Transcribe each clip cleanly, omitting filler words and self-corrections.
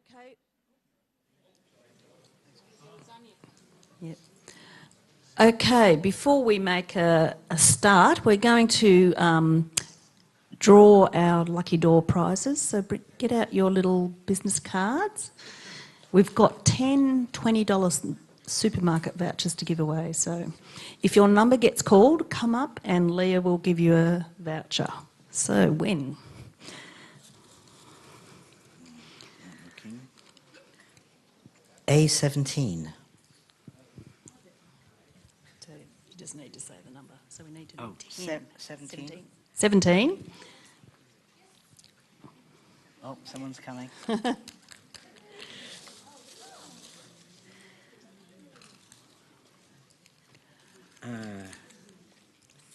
Okay. Yep. Okay, before we make a start, we're going to draw our lucky door prizes. So get out your little business cards. We've got 10 $20 supermarket vouchers to give away. So if your number gets called, come up and Leah will give you a voucher. So when? A17. So you just need to say the number. So we need to Oh, 10. 17. 17. Oh, someone's coming.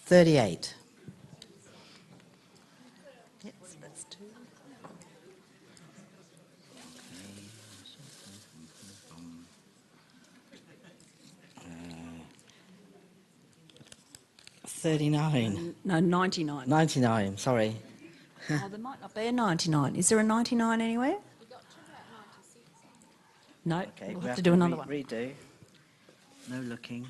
38. Yes, that's 2. 39. No, 99. 99, sorry. Oh, there might not be a 99. Is there a 99 anywhere? We got to about 96. No, Okay, we'll have to do another one. Redo. No looking.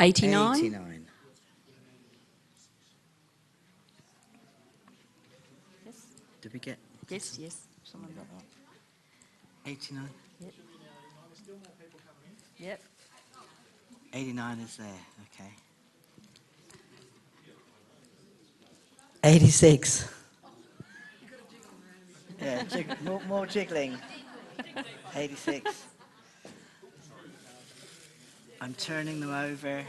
89. 89. Yes, Did we get yes. Someone got that. 89? Yep. Yep. 89 is there, okay. 86. Yeah, more jiggling. 86. I'm turning them over.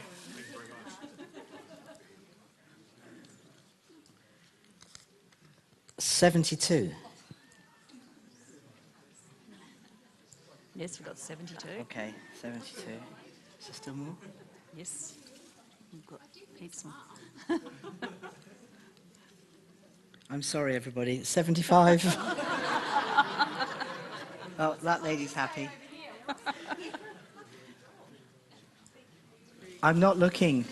$72. Yes, we've got 72. Okay, 72. Is there still more? Yes, we've got heaps more. I'm sorry, everybody. 75. Oh, that lady's happy. I'm not looking.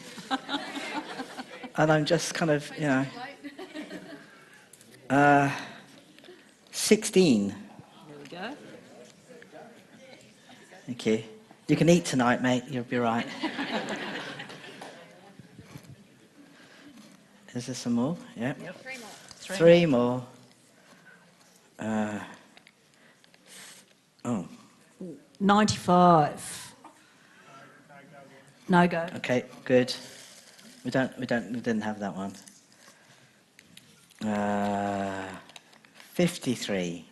And I'm just kind of, 16. There we go. Thank you. You can eat tonight, mate. You'll be right. Is there some more? Yep. 3 more. 3 more. 95. No go. Okay, good. We didn't have that one. 53.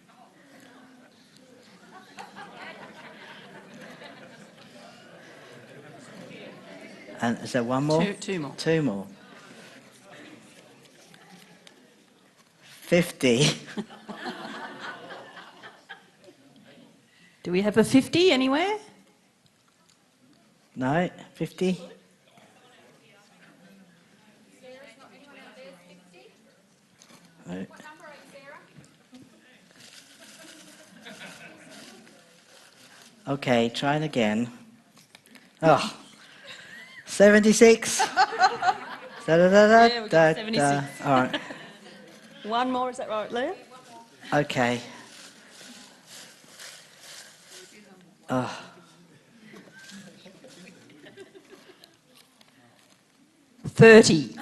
And is there one more? Two more. 2 more. 50. Do we have a 50 anywhere? No, 50. Sarah's not anywhere out there. 60. No. What number are you, Sarah? Okay, try it again. Oh, 76. Yeah, we got 76. All right. One more, is that right, Leah? Okay. Oh. 30.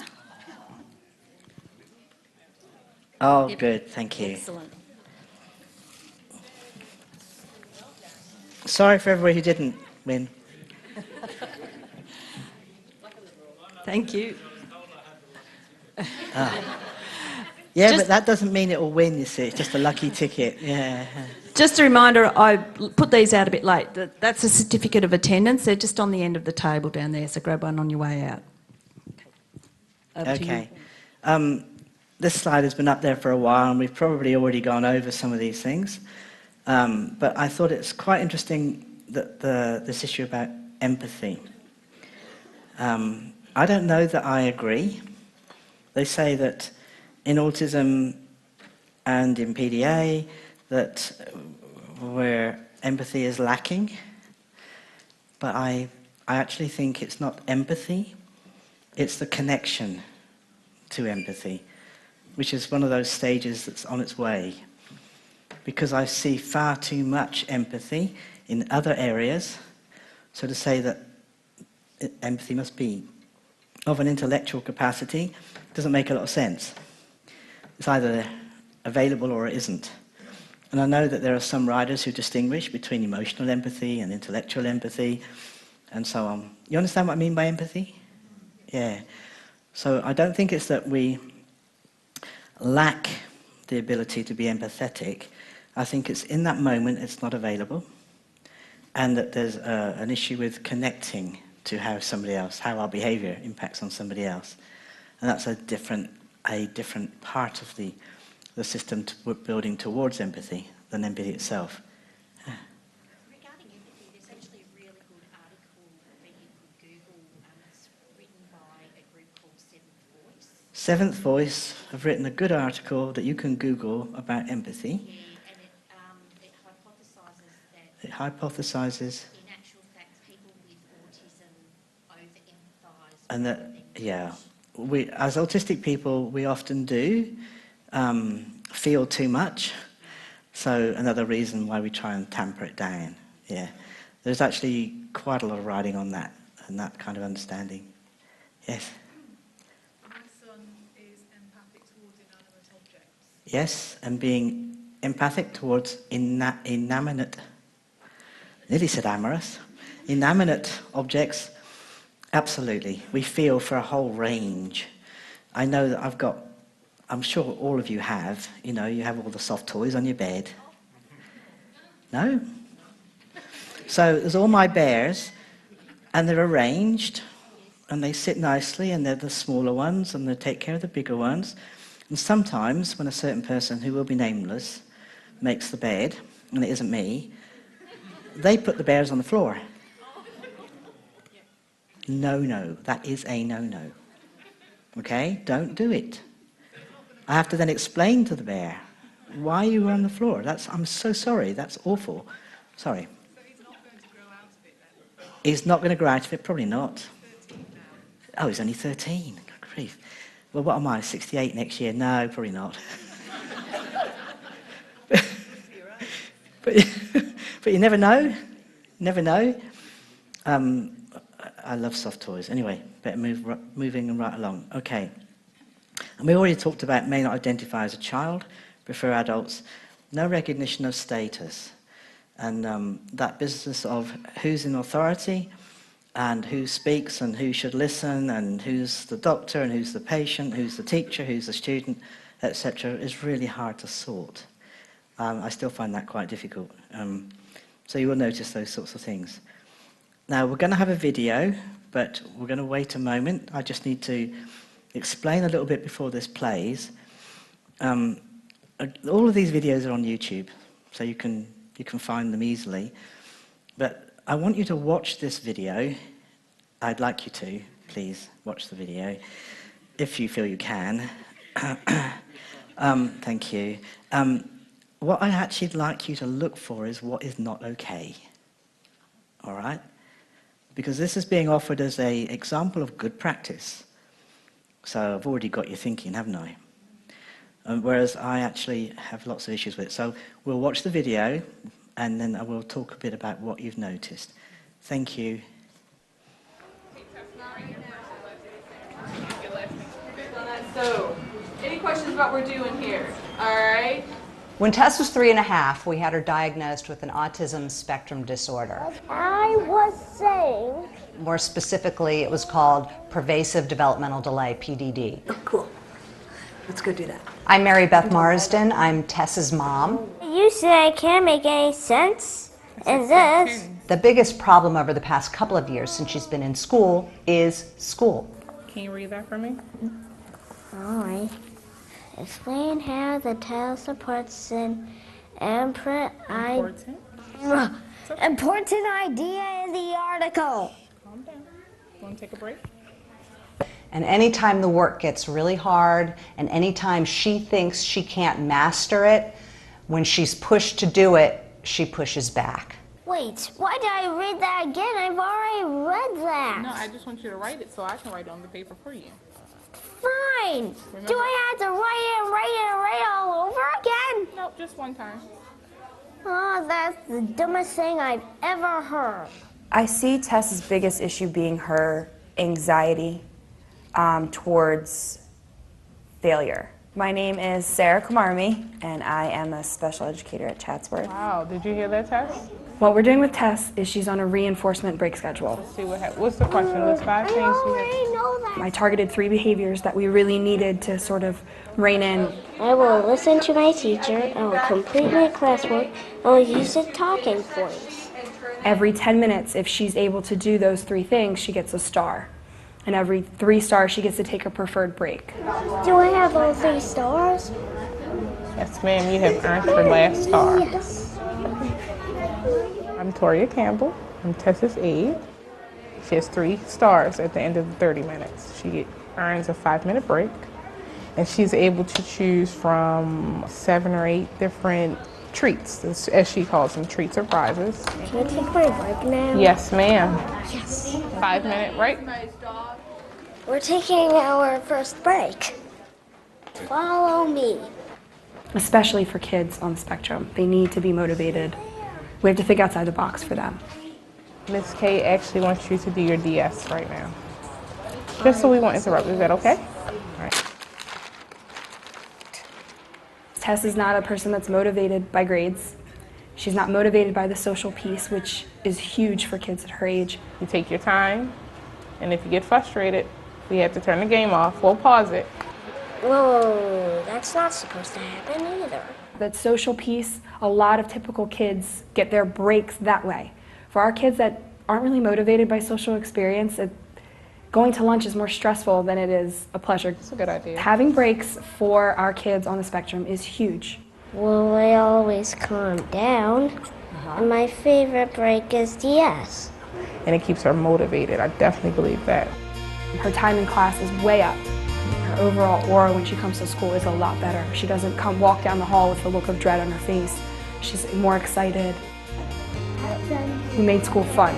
Oh, Yep. good. Thank you. Excellent. Sorry for everybody who didn't win. Thank you. Yeah, Just- but that doesn't mean it will win, you see. It's just a lucky ticket. Yeah. Just a reminder, I put these out a bit late. That's a certificate of attendance. They're just on the end of the table down there, so grab one on your way out. Over to you. Okay. This slide has been up there for a while, and we've probably already gone over some of these things. But I thought it's quite interesting that this issue about empathy. I don't know that I agree. They say that in autism and in PDA that where empathy is lacking, but I actually think it's not empathy, it's the connection to empathy. which is one of those stages that's on its way. Because I see far too much empathy in other areas, so to say that empathy must be of an intellectual capacity doesn't make a lot of sense. It's either available or it isn't. And I know that there are some writers who distinguish between emotional empathy and intellectual empathy and so on. You understand what I mean by empathy? Yeah. So I don't think it's that we lack the ability to be empathetic. I think it's in that moment it's not available, and that there's an issue with connecting to how somebody else, how our behaviour impacts on somebody else. And that's a different part of the system we're building towards empathy than empathy itself. Regarding empathy, there's actually a really good article that you could Google. It's written by a group called Seventh Voice. Seventh Voice have written a good article that you can Google about empathy. Yeah, and it hypothesises that It hypothesises, in actual fact people with autism over-empathise. and that, yeah, we, as autistic people, we often do feel too much. So another reason why we try and tamper it down. Yeah, there's actually quite a lot of writing on that and that kind of understanding. Yes. My son is empathic towards inanimate objects. Yes, and being empathic towards inanimate, nearly said amorous, inanimate objects, absolutely. We feel for a whole range. I know that I'm sure all of you have, you have all the soft toys on your bed. No? So there's all my bears, and they're arranged, and they sit nicely, and they're the smaller ones, and they take care of the bigger ones. And sometimes, when a certain person, who will be nameless, makes the bed, and it isn't me, they put the bears on the floor. No, that is a no-no. Okay? Don't do it. I have to then explain to the bear why you were on the floor. I'm so sorry, that's awful. Sorry. So he's not going to grow out of it then? He's not going to grow out of it? Probably not. 13 now. Oh, he's only 13. Good grief. Well, what am I, 68 next year? No, probably not. but you never know. Never know. I love soft toys. Anyway, better moving right along. Okay. And we already talked about may not identify as a child, prefer adults, no recognition of status, and that business of who's in authority and who speaks and who should listen and who's the doctor and who's the patient, who's the teacher, who's the student, etc. is really hard to sort. I still find that quite difficult. So you will notice those sorts of things. Now, we're going to have a video, but we're going to wait a moment. I just need to explain a little bit before this plays. All of these videos are on YouTube, so you can find them easily. But I want you to watch this video. I'd like you to, please, watch the video, if you feel you can. Thank you. What I'd actually like you to look for is what is not okay. All right? Because this is being offered as an example of good practice. So I've already got you thinking, haven't I? Whereas I actually have lots of issues with it. So we'll watch the video, and then I will talk a bit about what you've noticed. Thank you. So, any questions about what we're doing here? All right. When Tess was 3.5, we had her diagnosed with an autism spectrum disorder. I was saying. More specifically, it was called pervasive developmental delay, PDD. Oh, cool. Let's go do that. I'm Mary Beth Marsden. I'm Tess's mom. You say I can't make any sense in this. The biggest problem over the past couple of years since she's been in school is school. Can you read that for me? Alright. Explain how the tail supports an important idea in the article. Calm down. Want to take a break? And anytime the work gets really hard, and anytime she thinks she can't master it, when she's pushed to do it, she pushes back. Wait, why did I read that again? I've already read that. No, I just want you to write it so I can write it on the paper for you. fine. Do I have to write all over again? Nope, just one time. Oh, that's the dumbest thing I've ever heard. I see Tess's biggest issue being her anxiety towards failure. My name is Sarah Kumarmi, and I am a special educator at Chatsworth. Wow, did you hear that, Tess? What we're doing with Tess is she's on a reinforcement break schedule. Let's see what's the question? List 5 things I you have. already know that. I targeted 3 behaviors that we really needed to sort of rein in. I will listen to my teacher, I will complete my classwork, I will use the talking points. Every 10 minutes, if she's able to do those 3 things, she gets a star. And every 3 stars, she gets to take her preferred break. Do I have all 3 stars? Yes, ma'am, you have earned your last star. Yes. I'm Toria Campbell. I'm Tess's aide. She has 3 stars at the end of the 30 minutes. She earns a 5-minute break, and she's able to choose from 7 or 8 different treats, as she calls them, treats or prizes. Can I take my break now? Yes, ma'am. Yes. 5-minute break. We're taking our first break. Follow me. Especially for kids on the spectrum. They need to be motivated. We have to think outside the box for them. Miss K actually wants you to do your DS right now. Just so we won't interrupt. Is that okay? All right. Tess is not a person that's motivated by grades. She's not motivated by the social piece, which is huge for kids at her age. You take your time, and if you get frustrated, we have to turn the game off. We'll pause it. Whoa, that's not supposed to happen either. That social piece, a lot of typical kids get their breaks that way. For our kids that aren't really motivated by social experience, going to lunch is more stressful than it is a pleasure. That's a good idea. Having breaks for our kids on the spectrum is huge. Well, I always calm down. And my favorite break is DS. And it keeps her motivated. I definitely believe that. Her time in class is way up. Her overall aura when she comes to school is a lot better. She doesn't walk down the hall with a look of dread on her face. She's more excited. We made school fun.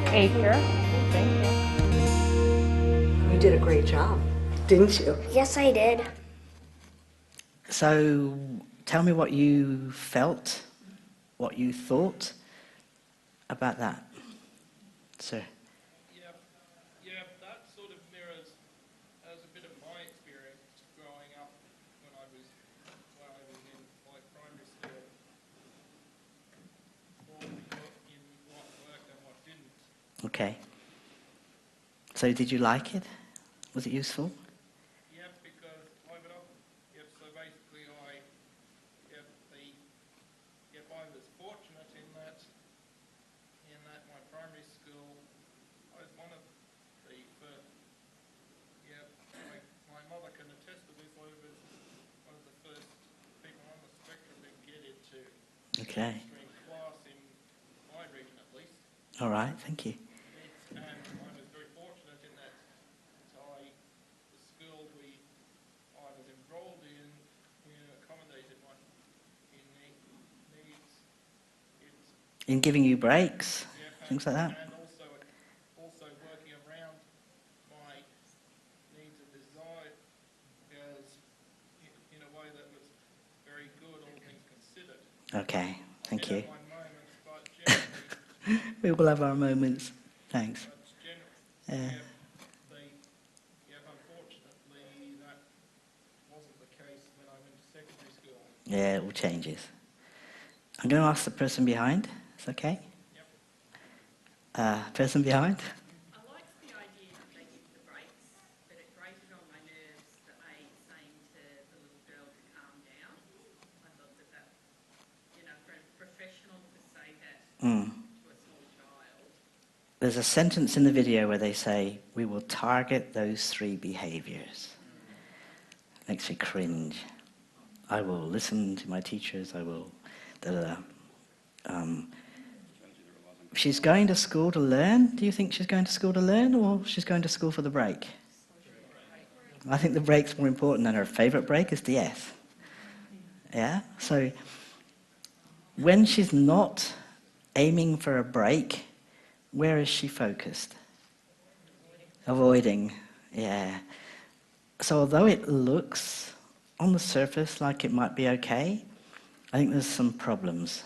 Acre. Thank you. You did a great job, didn't you? Yes, I did. So tell me what you felt, what you thought about that, sir. Yeah, that sort of mirrors as a bit of my experience growing up when I was in like primary school. In what worked and what didn't. Okay. So did you like it? Was it useful? Yep, because I would up. Yep, so basically I was fortunate in that my primary school I was one of the first. Yep, my mother can attest to this. I was one of the first people on the spectrum to get into Okay. mainstream class in my region at least. All right, thank you. And I was very fortunate in that the school I was enrolled in accommodated my needs. In giving you breaks, things like that. And also working around my needs and desires in a way that was very good, all things considered. Okay, thank you. My moments, but generally, We will have our moments. Thanks. unfortunately, that wasn't the case when I went to secondary school. Yeah, it all changes. I'm going to ask the person behind. Is that okay? Yep. Person behind? I liked the idea that they give the breaks, but it grated on my nerves that they saying to the little girl to calm down. I thought that for a professional to say that to a small child. There's a sentence in the video where they say, "We will target those 3 behaviors." Makes me cringe. I will listen to my teachers, I will... She's going to school to learn. Do you think she's going to school to learn, or she's going to school for the break? I think the break's more important, and her favourite break is DS. Yeah? So when she's not aiming for a break, where is she focused? Avoiding, yeah. So although it looks on the surface like it might be okay, I think there's some problems.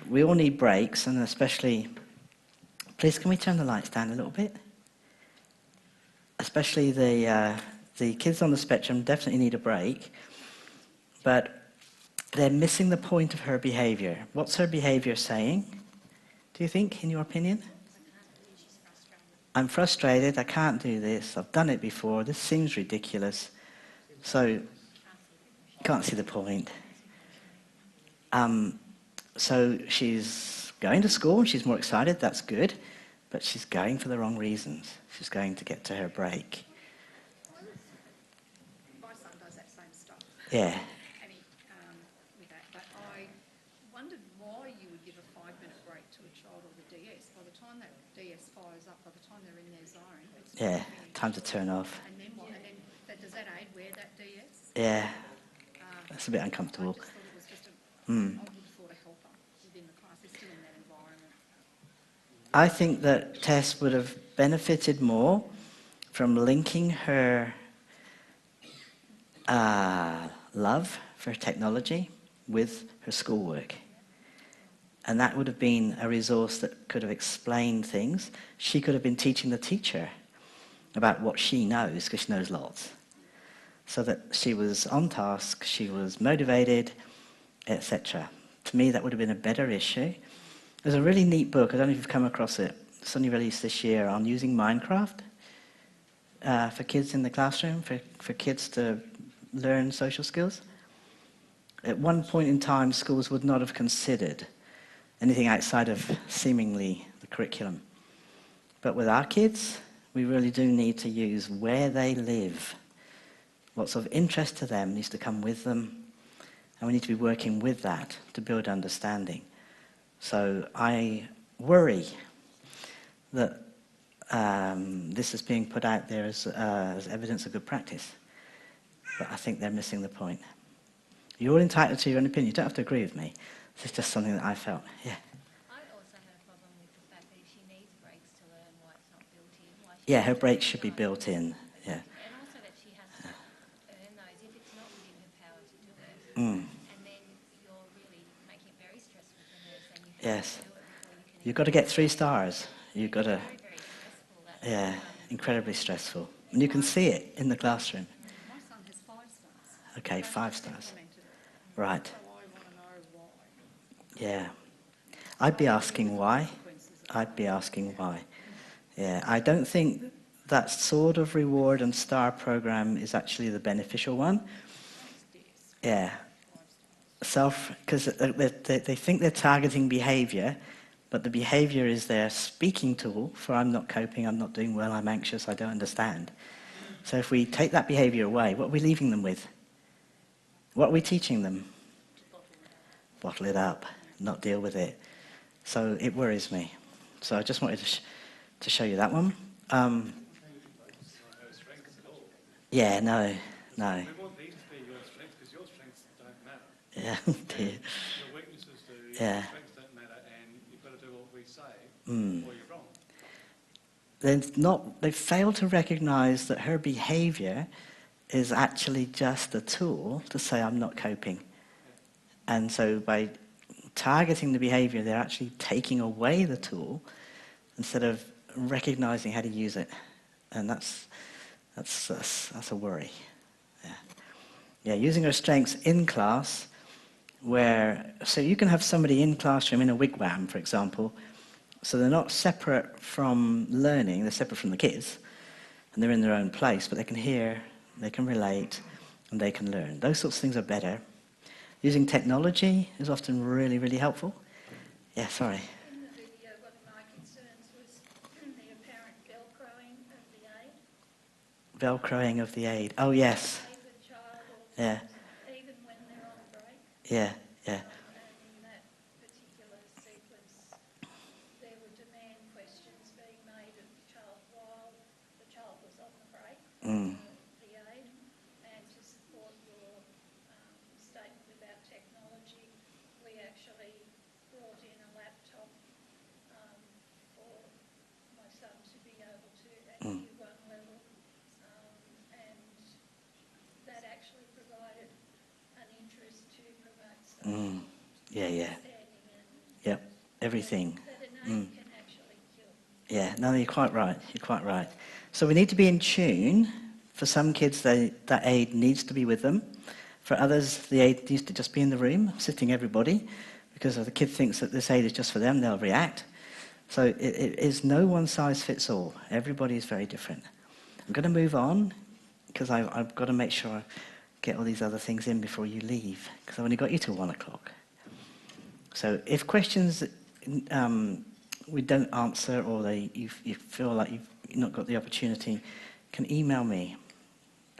We all need breaks, and especially, please can we turn the lights down a little bit? Especially the kids on the spectrum definitely need a break, but they're missing the point of her behaviour. What's her behaviour saying, do you think, in your opinion? I'm frustrated, I can't do this, I've done it before, this seems ridiculous. So, can't see the point. So she's going to school, she's more excited, that's good, but she's going for the wrong reasons. She's going to get to her break. My son does that same stuff. Yeah. And he, with that, but I wondered why you would give a 5-minute break to a child on the DS. By the time that DS fires up, by the time they're in their zone, it's Yeah, time to turn off. And then what? And then does that aid wear that DS? Yeah, that's a bit uncomfortable. I just thought it was just I would have thought a helper within the class. They're still in that environment. I think that Tess would have benefited more from linking her love for technology with her schoolwork. And that would have been a resource that could have explained things. She could have been teaching the teacher about what she knows, because she knows lots. So that she was on task, she was motivated, etc. To me, that would have been a better issue. There's a really neat book, I don't know if you've come across it, it's only released this year, on using Minecraft for kids in the classroom, for kids to learn social skills. At one point in time, schools would not have considered anything outside of seemingly the curriculum. But with our kids, we really do need to use where they live. What's of interest to them needs to come with them, and we need to be working with that to build understanding. So I worry that this is being put out there as evidence of good practice. But I think they're missing the point. You're all entitled to your own opinion. You don't have to agree with me. It's just something that I felt. Yeah. I also have a problem with the fact that if she needs breaks to learn why it's not built in. Yeah, her breaks should be built in. Yeah. And also that she has to earn those if it's not within her power to do it. And then you're really making it very stressful for her, saying you have Yes. to do it before you can. You've got to get 3 stars. You've got to. Very, very stressful. Yeah, incredibly stressful. And you can see it in the classroom. My son has 5 stars. Okay, 5 stars. Right. So I want to know why. Yeah. I'd be asking why. I'd be asking why. Yeah, I don't think that sort of reward and star program is actually the beneficial one. Yeah. Because they think they're targeting behavior, but the behavior is their speaking tool for I'm not coping, I'm not doing well, I'm anxious, I don't understand. So if we take that behavior away, what are we leaving them with? What are we teaching them? Bottle it up, not deal with it. So it worries me. So I just wanted to show you that one. Yeah, no. We want these to be your strengths because your strengths don't matter. Yeah, dear. Your weaknesses do, your strengths don't matter, and you've got to do what we say or you're wrong. They fail to recognise that her behaviour is actually just a tool to say I'm not coping. And so by targeting the behaviour, they're actually taking away the tool instead of recognising how to use it. And that's a worry. Yeah, using her strengths in class, so you can have somebody in classroom in a wigwam, for example, so they're not separate from learning, they're separate from the kids, and they're in their own place, but they can hear, they can relate, and they can learn. Those sorts of things are better. Using technology is often really, really helpful. Yeah, sorry. In the video, one of my concerns was the apparent velcroing of the aid. Velcroing of the aid. Oh, yes. Yeah. Even when they're on break. Yeah, yeah. And in that particular sequence, there were demand questions being made of the child while the child was on the break, the aid. And to support your statement about technology, we actually brought in a laptop for my son to be able to, at U1 level, and Yeah, yeah. Yep, everything. That an aid can actually kill. Yeah, no, you're quite right. You're quite right. So we need to be in tune. For some kids, that aid needs to be with them. For others, the aid needs to just be in the room, sitting everybody, because if the kid thinks that this aid is just for them, they'll react. So it is no one size fits all. Everybody is very different. I'm going to move on, because I've got to make sure I get all these other things in before you leave, because I've only got you till 1 o'clock. So if questions we don't answer, or you feel like you've not got the opportunity, you can email me,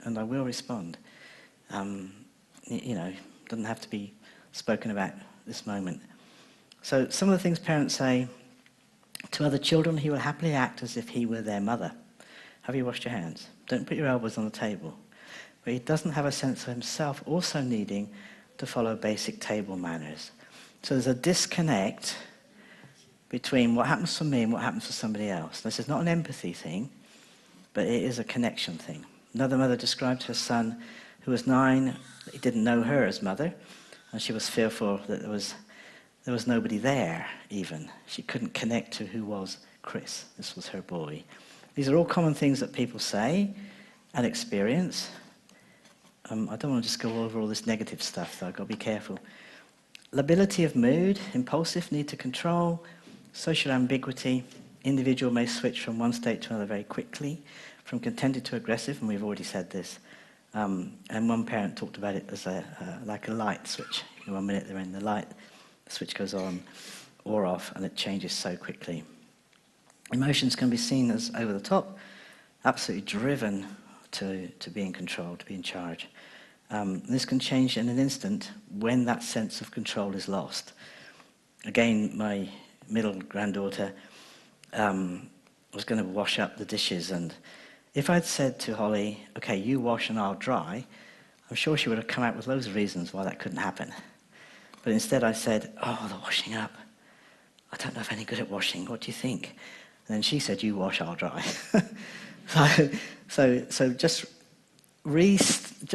and I will respond. Doesn't have to be spoken about this moment. So some of the things parents say: to other children, he will happily act as if he were their mother. Have you washed your hands? Don't put your elbows on the table. But he doesn't have a sense of himself also needing to follow basic table manners. So there's a disconnect between what happens for me and what happens for somebody else. This is not an empathy thing, but it is a connection thing. Another mother described her son, who was 9, he didn't know her as mother, and she was fearful that there was nobody there even. She couldn't connect to who was Chris. This was her boy. These are all common things that people say and experience. I don't want to just go over all this negative stuff, though. I've got to be careful. Lability of mood, impulsive, need to control, social ambiguity. Individual may switch from one state to another very quickly, from contented to aggressive, and we've already said this. And one parent talked about it as like a light switch. In 1 minute they're in the light, the switch goes on or off, and it changes so quickly. Emotions can be seen as over the top, absolutely driven to be in control, to be in charge. This can change in an instant when that sense of control is lost. Again, my middle granddaughter was going to wash up the dishes, and if I'd said to Holly, okay, you wash and I'll dry, I'm sure she would have come out with loads of reasons why that couldn't happen. But instead I said, oh, the washing up. I don't know if I'm any good at washing. What do you think? And then she said, you wash, I'll dry. so just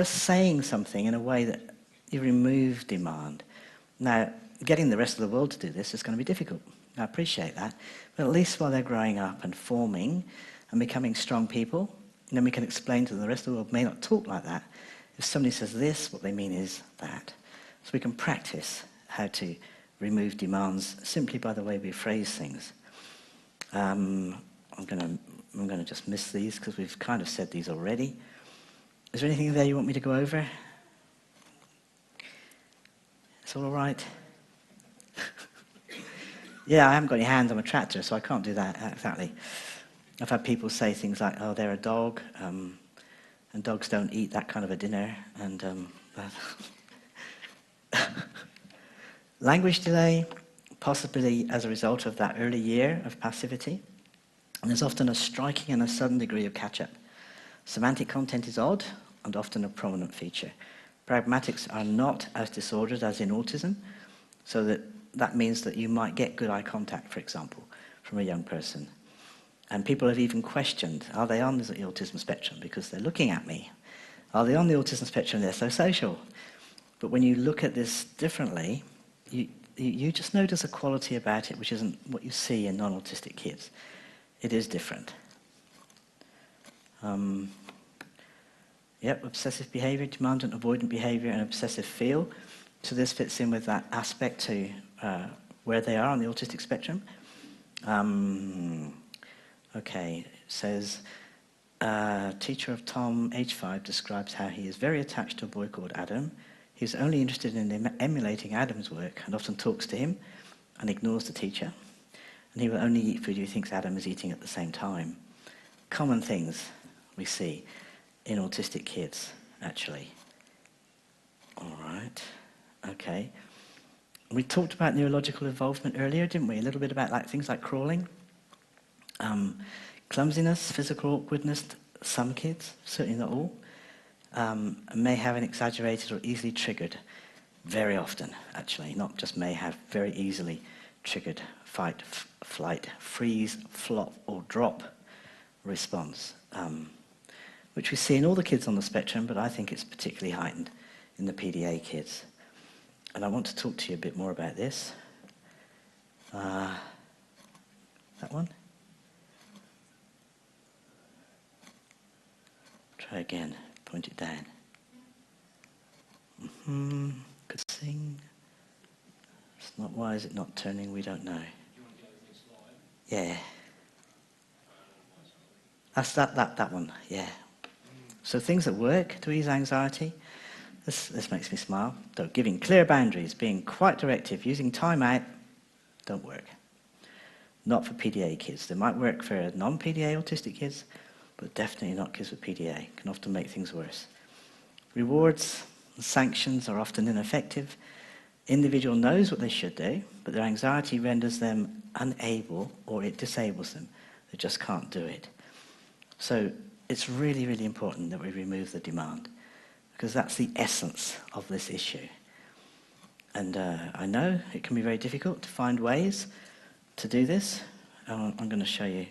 saying something in a way that you remove demand. Now, getting the rest of the world to do this is going to be difficult. I appreciate that. But at least while they're growing up and forming and becoming strong people, then we can explain to them the rest of the world may not talk like that. If somebody says this, what they mean is that. So we can practice how to remove demands simply by the way we phrase things. I'm going to just miss these because we've kind of said these already. Is there anything there you want me to go over? It's all right? Yeah, I haven't got any hands on a tractor, so I can't do that exactly. I've had people say things like, oh, they're a dog, and dogs don't eat that kind of a dinner, and language delay, possibly as a result of that early year of passivity. And there's often a striking and a sudden degree of catch-up. Semantic content is odd and often a prominent feature. Pragmatics are not as disordered as in autism, so that means that you might get good eye contact, for example, from a young person. And people have even questioned, are they on the autism spectrum? Because they're looking at me. Are they on the autism spectrum? They're so social. But when you look at this differently, you just notice a quality about it which isn't what you see in non-autistic kids. It is different. Obsessive behavior, demandant, avoidant behavior, and obsessive feel. So this fits in with that aspect to where they are on the autistic spectrum. It says, teacher of Tom, age 5, describes how he is very attached to a boy called Adam. He's only interested in emulating Adam's work and often talks to him and ignores the teacher. And he will only eat food he thinks Adam is eating at the same time. Common things we see in autistic kids, actually. All right, okay. We talked about neurological involvement earlier, didn't we? A little bit about things like crawling. Clumsiness, physical awkwardness, some kids, certainly not all, may have an exaggerated or easily triggered, very often, actually, not just may have, very easily triggered fight, flight, freeze, flop, or drop response, which we see in all the kids on the spectrum, but I think it's particularly heightened in the PDA kids. And I want to talk to you a bit more about this. That one? Try again, point it down. Could sing. It's not, why is it not turning? We don't know. Yeah. That's that one, yeah. So things that work to ease anxiety. This makes me smile. So giving clear boundaries, being quite directive, using time out, don't work. Not for PDA kids. They might work for non-PDA autistic kids, but definitely not kids with PDA. Can often make things worse. Rewards and sanctions are often ineffective. Individual knows what they should do, but their anxiety renders them unable, or it disables them. They just can't do it. So it's really, really important that we remove the demand, because that's the essence of this issue. And I know it can be very difficult to find ways to do this. I'm going to show you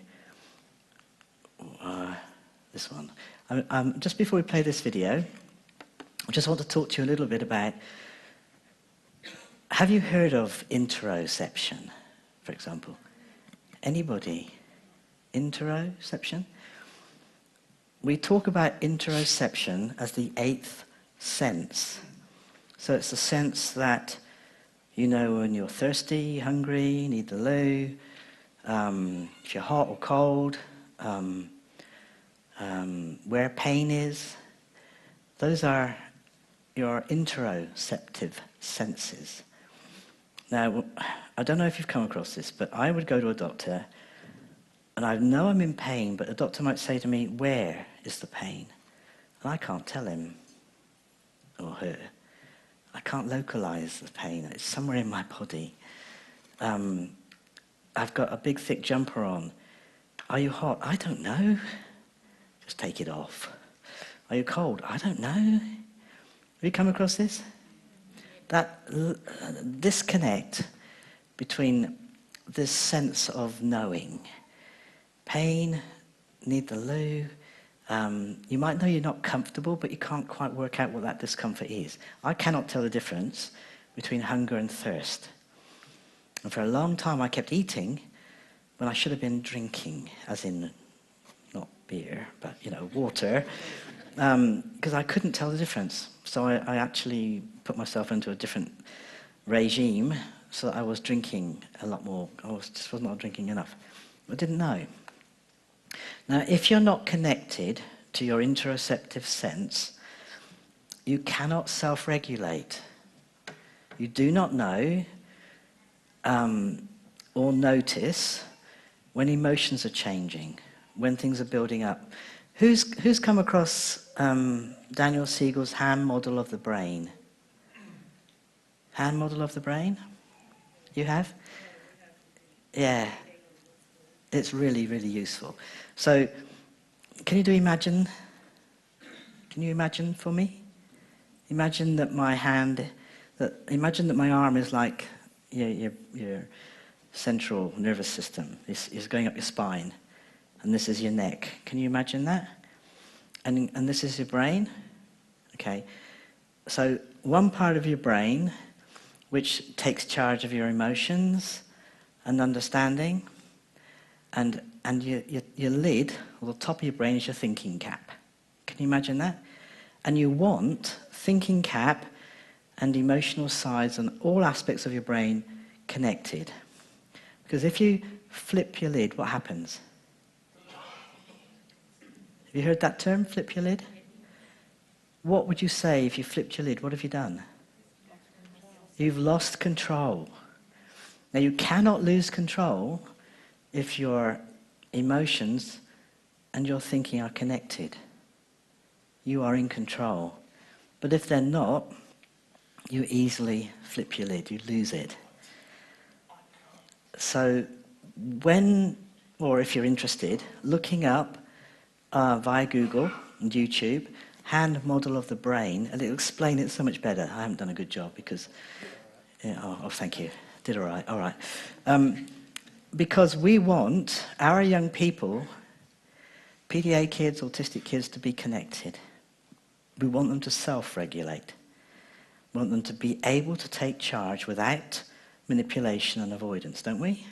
this one. Just before we play this video, I just want to talk to you a little bit about, have you heard of interoception, for example? Anybody? Interoception? We talk about interoception as the 8th sense. So it's the sense that you know when you're thirsty, hungry, need the loo, if you're hot or cold, where pain is. Those are your interoceptive senses. Now, I don't know if you've come across this, but I would go to a doctor and I know I'm in pain, but the doctor might say to me, where is the pain? And I can't tell him or her. I can't localize the pain. It's somewhere in my body. I've got a big, thick jumper on. Are you hot? I don't know. Just take it off. Are you cold? I don't know. Have you come across this? That disconnect between this sense of knowing. Pain, need the loo. You might know you're not comfortable, but you can't quite work out what that discomfort is. I cannot tell the difference between hunger and thirst. And for a long time I kept eating when I should have been drinking, as in not beer, but water, because I couldn't tell the difference. So I actually put myself into a different regime so that I was drinking a lot more. Just was not drinking enough. I didn't know. Now, if you're not connected to your interoceptive sense, you cannot self-regulate. You do not know or notice when emotions are changing, when things are building up. Who's come across Daniel Siegel's hand model of the brain? Hand model of the brain? You have? Yeah. It's really, really useful. So, can you do imagine? Can you imagine for me? Imagine that my hand, imagine that my arm is like your central nervous system. Is going up your spine, and this is your neck. Can you imagine that? And this is your brain. Okay. So one part of your brain, which takes charge of your emotions and understanding, and your lid, or the top of your brain, is your thinking cap. Can you imagine that? And you want thinking cap and emotional sides and all aspects of your brain connected. Because if you flip your lid, what happens? Have you heard that term, flip your lid? What would you say if you flipped your lid? What have you done? You've lost control. Now, you cannot lose control if your emotions and your thinking are connected. You are in control. But if they're not, you easily flip your lid, you lose it. So or if you're interested, looking up via Google and YouTube, hand model of the brain, and it'll explain it so much better. I haven't done a good job because, thank you, did all right. Because we want our young people, PDA kids, autistic kids, to be connected. We want them to self-regulate. We want them to be able to take charge without manipulation and avoidance, don't we?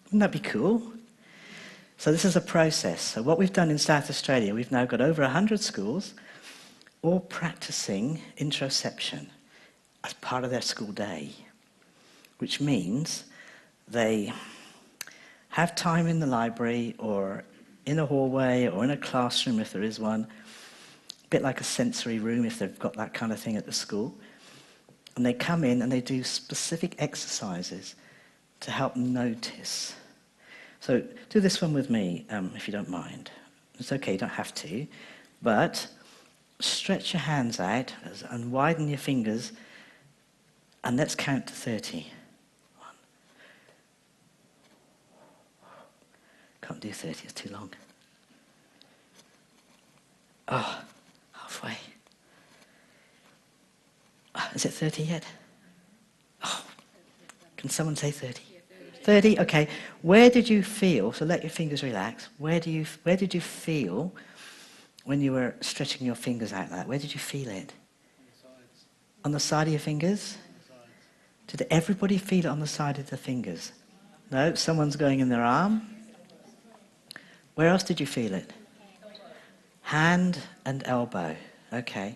Wouldn't that be cool? So this is a process. So what we've done in South Australia, we've now got over 100 schools all practicing interoception as part of their school day, which means they have time in the library or in a hallway or in a classroom if there is one, a bit like a sensory room if they've got that kind of thing at the school. And they come in and they do specific exercises to help notice. So do this one with me, if you don't mind. It's okay, you don't have to. But stretch your hands out and widen your fingers, and let's count to 30. Can't do 30, it's too long. Oh, halfway. Is it 30 yet? Oh, can someone say 30? 30, okay. Where did you feel, so let your fingers relax, where did you feel when you were stretching your fingers out like that? Where did you feel it? On the side of your fingers? Did everybody feel it on the side of the fingers? No, someone's going in their arm. Where else did you feel it? Hand and elbow, okay.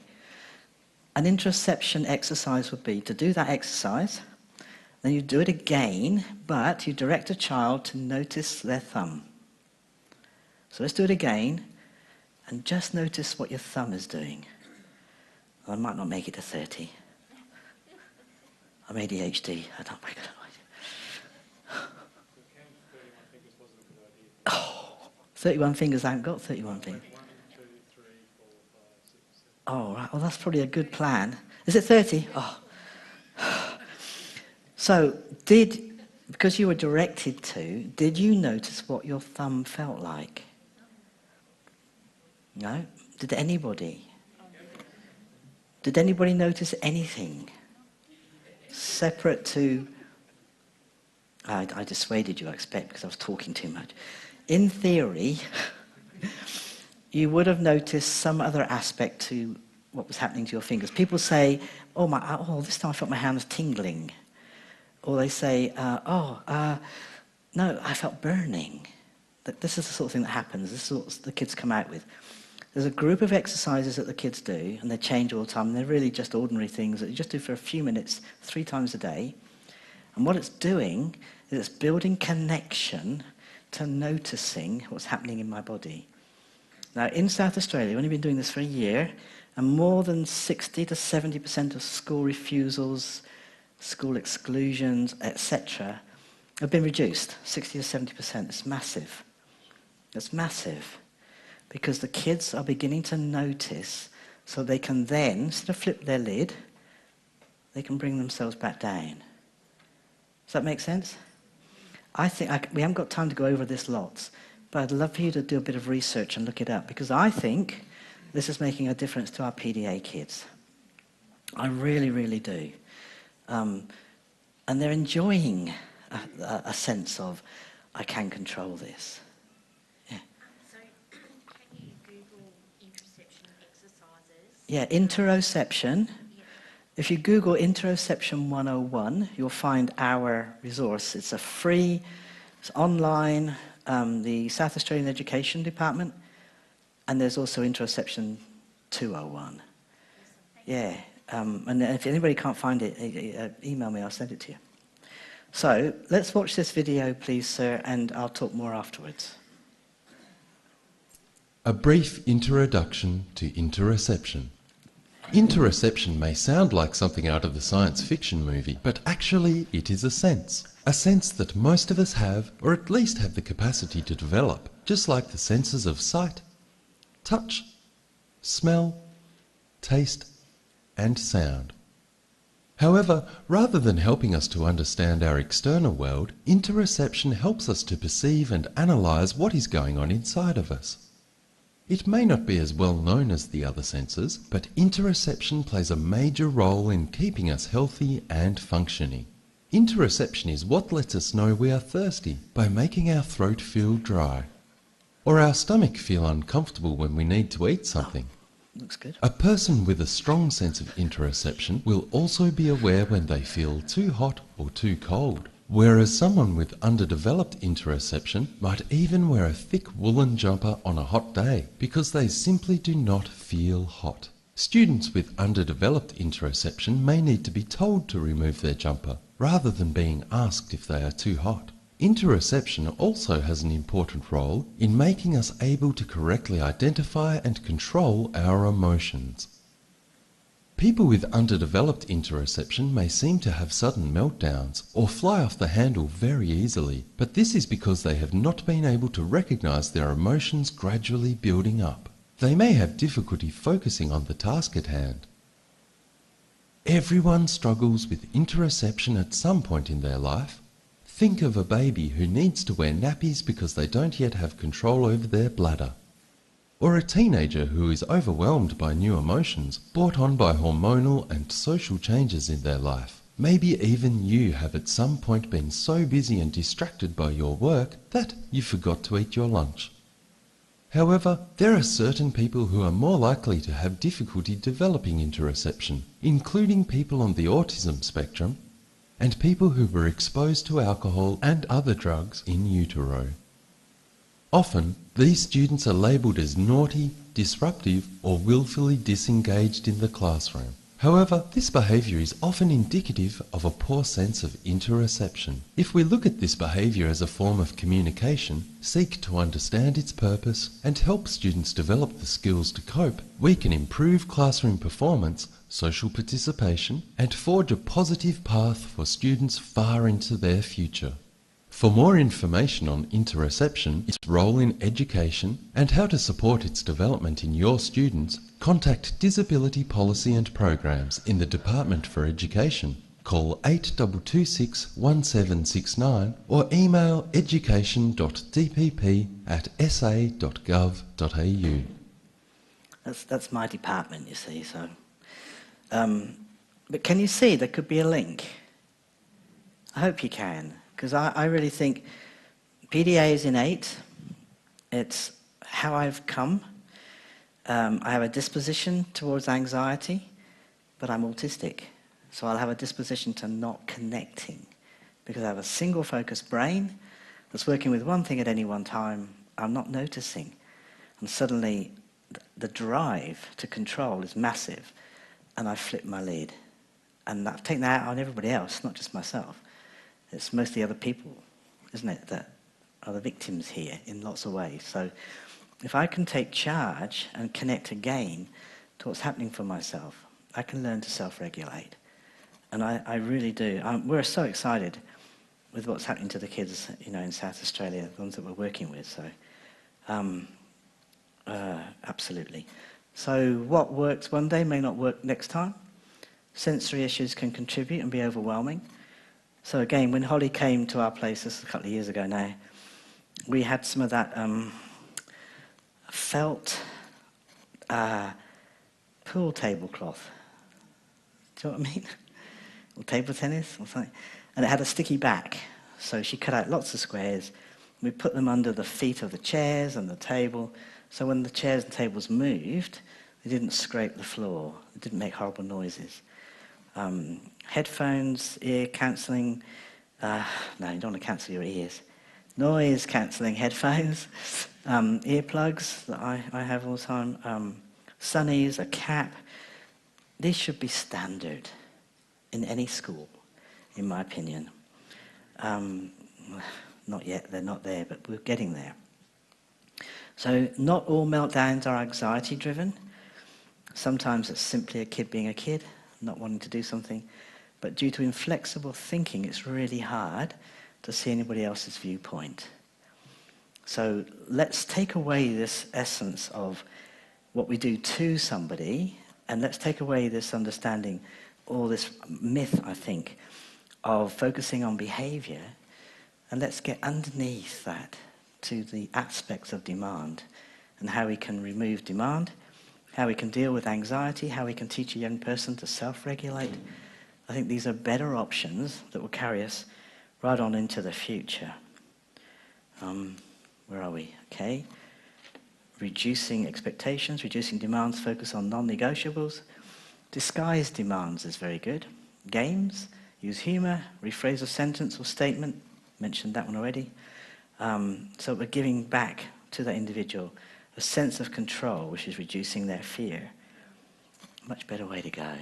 An interoception exercise would be to do that exercise, then you do it again, but you direct a child to notice their thumb. So let's do it again, and just notice what your thumb is doing. Well, I might not make it to 30. I'm ADHD, I don't make it. Oh, 31 fingers, I haven't got 31 fingers. Oh, right, well that's probably a good plan. Is it 30? Oh. So, because you were directed to, did you notice what your thumb felt like? No? Did anybody? Did anybody notice anything separate to... I dissuaded you, I expect, because I was talking too much. In theory, you would have noticed some other aspect to what was happening to your fingers. People say, oh, this time I felt my hands tingling. Or they say, no, I felt burning. This is the sort of thing that happens. This is what the kids come out with. There's a group of exercises that the kids do, and they change all the time. And they're really just ordinary things that you just do for a few minutes, 3 times a day. And what it's doing is it's building connection to noticing what's happening in my body. Now, in South Australia, we've only been doing this for a year, and more than 60 to 70% of school refusals, school exclusions, etc., have been reduced, 60 to 70%. It's massive. It's massive. Because the kids are beginning to notice, so they can then, instead of flip their lid, they can bring themselves back down. Does that make sense? I think, we haven't got time to go over this lots, but I'd love for you to do a bit of research and look it up, because I think this is making a difference to our PDA kids. I really, really do. And they're enjoying a sense of, I can control this. Yeah. So, can you Google interoception exercises? Yeah, interoception. If you Google Interoception 101, you'll find our resource. It's a free, it's online, the South Australian Education Department, and there's also Interoception 201. Yeah, and if anybody can't find it, email me, I'll send it to you. So, let's watch this video, please, sir, and I'll talk more afterwards. A brief introduction to interoception. Interoception may sound like something out of a science fiction movie, but actually it is a sense that most of us have, or at least have the capacity to develop, just like the senses of sight, touch, smell, taste, and sound. However, rather than helping us to understand our external world, interoception helps us to perceive and analyze what is going on inside of us. It may not be as well known as the other senses, but interoception plays a major role in keeping us healthy and functioning. Interoception is what lets us know we are thirsty by making our throat feel dry, or our stomach feel uncomfortable when we need to eat something. Looks good. A person with a strong sense of interoception will also be aware when they feel too hot or too cold, whereas someone with underdeveloped interoception might even wear a thick woolen jumper on a hot day because they simply do not feel hot. Students with underdeveloped interoception may need to be told to remove their jumper rather than being asked if they are too hot. Interoception also has an important role in making us able to correctly identify and control our emotions. People with underdeveloped interoception may seem to have sudden meltdowns or fly off the handle very easily, but this is because they have not been able to recognize their emotions gradually building up. They may have difficulty focusing on the task at hand. Everyone struggles with interoception at some point in their life. Think of a baby who needs to wear nappies because they don't yet have control over their bladder. Or a teenager who is overwhelmed by new emotions brought on by hormonal and social changes in their life. Maybe even you have at some point been so busy and distracted by your work that you forgot to eat your lunch. However, there are certain people who are more likely to have difficulty developing interoception, including people on the autism spectrum and people who were exposed to alcohol and other drugs in utero. Often, these students are labelled as naughty, disruptive, or willfully disengaged in the classroom. However, this behaviour is often indicative of a poor sense of interoception. If we look at this behaviour as a form of communication, seek to understand its purpose, and help students develop the skills to cope, we can improve classroom performance, social participation, and forge a positive path for students far into their future. For more information on interoception, its role in education, and how to support its development in your students, contact Disability Policy and Programs in the Department for Education. Call 8226 1769 or email education.dpp@sa.gov.au. That's my department, you see. So, but can you see there could be a link? I hope you can, because I really think PDA is innate. It's how I've come. I have a disposition towards anxiety, but I'm autistic. So I'll have a disposition to not connecting because I have a single focused brain that's working with one thing at any one time. I'm not noticing. And suddenly the drive to control is massive and I flip my lid. And I've taken that out on everybody else, not just myself. It's mostly other people, isn't it, that are the victims here in lots of ways. So if I can take charge and connect again to what's happening for myself, I can learn to self-regulate. And I really do. We're so excited with what's happening to the kids, in South Australia, the ones that we're working with. So, absolutely. So what works one day may not work next time. Sensory issues can contribute and be overwhelming. So again, when Holly came to our place, this is a couple of years ago now, we had some of that felt pool tablecloth. Do you know what I mean? Or table tennis or something. And it had a sticky back. So she cut out lots of squares. We put them under the feet of the chairs and the table. So when the chairs and tables moved, they didn't scrape the floor. It didn't make horrible noises. Headphones, ear cancelling. No, you don't want to cancel your ears. Noise cancelling headphones. Earplugs that I have all the time. Sunnies, a cap. These should be standard in any school, in my opinion. Not yet, they're not there, but we're getting there. So not all meltdowns are anxiety driven. Sometimes it's simply a kid being a kid, not wanting to do something. But due to inflexible thinking, it's really hard to see anybody else's viewpoint. So let's take away this essence of what we do to somebody, and let's take away this understanding, or this myth, I think, of focusing on behaviour, and let's get underneath that to the aspects of demand and how we can remove demand, how we can deal with anxiety, how we can teach a young person to self-regulate. I think these are better options that will carry us right on into the future. Where are we? Okay. reducing expectations, reducing demands, focus on non-negotiables. Disguise demands is very good. Games, use humour, rephrase a sentence or statement, mentioned that one already. So we're giving back to that individual a sense of control, which is reducing their fear. Much better way to go.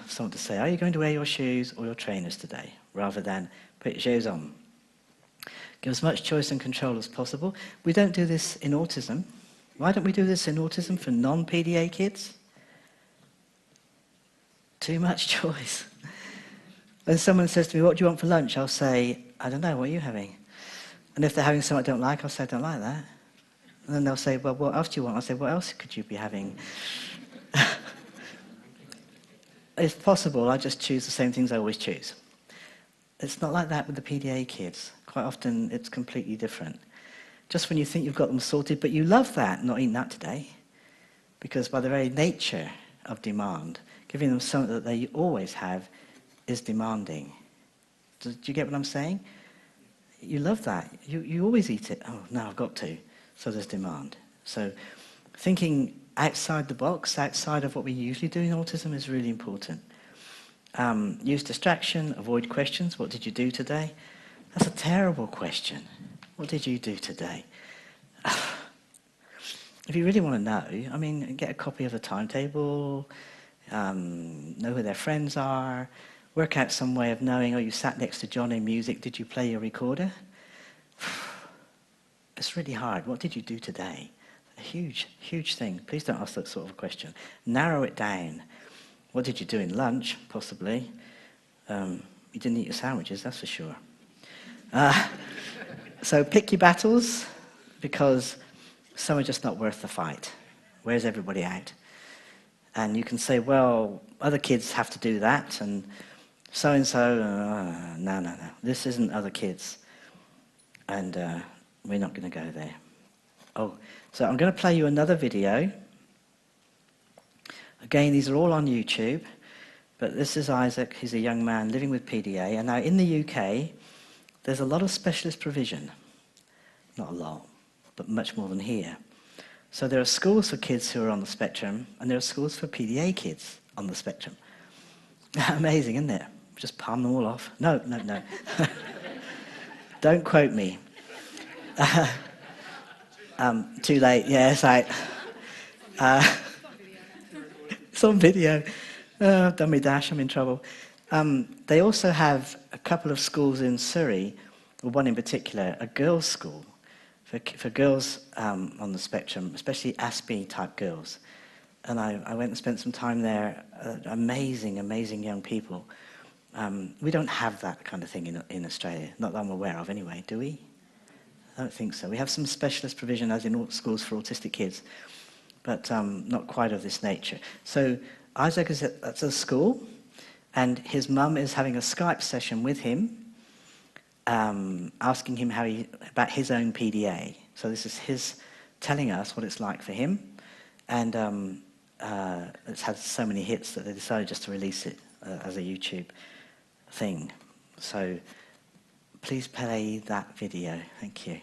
Someone to say, are you going to wear your shoes or your trainers today? Rather than, put your shoes on. Give as much choice and control as possible. We don't do this in autism. Why don't we do this in autism for non-PDA kids? Too much choice. When someone says to me, what do you want for lunch? I'll say, I don't know, what are you having? And if they're having something I don't like, I'll say, I don't like that. And then they'll say, well, what else do you want? I'll say, what else could you be having? If possible, I just choose the same things I always choose. It's not like that with the PDA kids. Quite often, it's completely different. Just when you think you've got them sorted, but you love that, not eating that today. Because by the very nature of demand, giving them something that they always have is demanding. Do you get what I'm saying? You love that. You always eat it. Oh, no, I've got to. So there's demand. So thinking outside the box, outside of what we usually do in autism is really important. Use distraction, avoid questions. What did you do today? That's a terrible question. What did you do today? If you really want to know, I mean, get a copy of the timetable, know who their friends are, work out some way of knowing, oh, you sat next to John in music, did you play your recorder? It's really hard. What did you do today? A huge, huge thing. Please don't ask that sort of question. Narrow it down. What did you do in lunch, possibly? You didn't eat your sandwiches, that's for sure. So pick your battles, because some are just not worth the fight. Where's everybody out? And you can say, well, other kids have to do that, and so-and-so, no. This isn't other kids. And we're not going to go there. Oh, so I'm going to play you another video. Again, these are all on YouTube, but this is Isaac. He's a young man living with PDA. And now in the UK, there's a lot of specialist provision. Not a lot, but much more than here. So there are schools for kids who are on the spectrum, and there are schools for PDA kids on the spectrum. Amazing, isn't it? Just palm them all off. No. Don't quote me. Too late, yeah, it's like... it's on video. I've done my dash, I'm in trouble. They also have a couple of schools in Surrey, or one in particular, a girls' school for girls on the spectrum, especially Aspie-type girls. And I went and spent some time there. Amazing young people. We don't have that kind of thing in Australia, not that I'm aware of anyway, do we? I don't think so. We have some specialist provision, as in all schools for autistic kids, but not quite of this nature. So Isaac is at a school, and his mum is having a Skype session with him, asking him about his own PDA. So this is his telling us what it's like for him, and it's had so many hits that they decided just to release it as a YouTube thing. So please play that video. Thank you.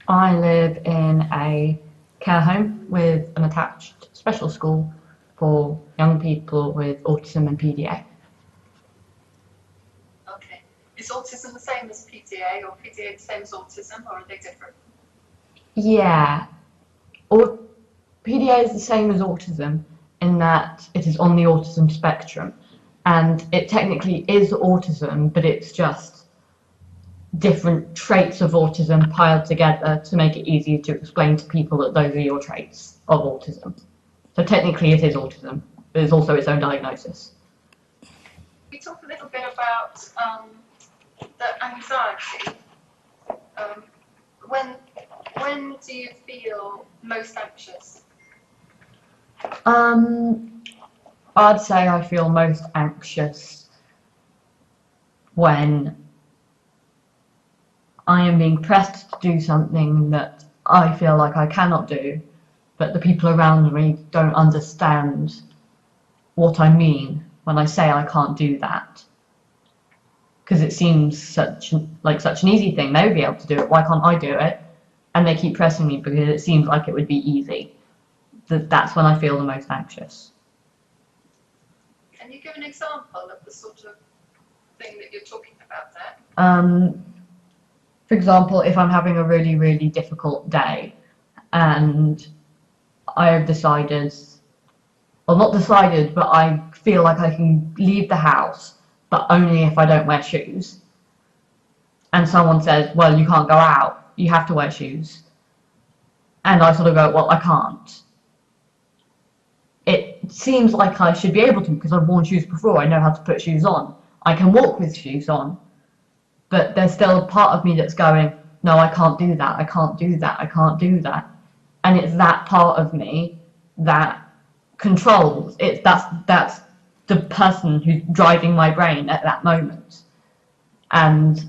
I live in a care home with an attached special school for young people with autism and PDA. Okay. Is autism the same as PDA, or PDA the same as autism, or are they different? Yeah. PDA is the same as autism in that it is on the autism spectrum, and it technically is autism, but it's just different traits of autism piled together to make it easier to explain to people that those are your traits of autism. So technically it is autism, but it's also its own diagnosis. We talk a little bit about the anxiety. When do you feel most anxious? I'd say I feel most anxious when I am being pressed to do something that I feel like I cannot do, but the people around me don't understand what I mean when I say I can't do that. Because it seems such an easy thing. They would be able to do it. Why can't I do it? And they keep pressing me because it seems like it would be easy. That's when I feel the most anxious. Can you give an example of the sort of thing that you're talking about there? For example, if I'm having a really, really difficult day and I have decided, well, not decided, but I feel like I can leave the house, but only if I don't wear shoes. And someone says, well, you can't go out, you have to wear shoes. And I sort of go, well, I can't. It seems like I should be able to because I've worn shoes before, I know how to put shoes on. I can walk with shoes on. But there's still a part of me that's going, no, I can't do that, I can't do that, I can't do that. And it's that part of me that controls. That's the person who's driving my brain at that moment. And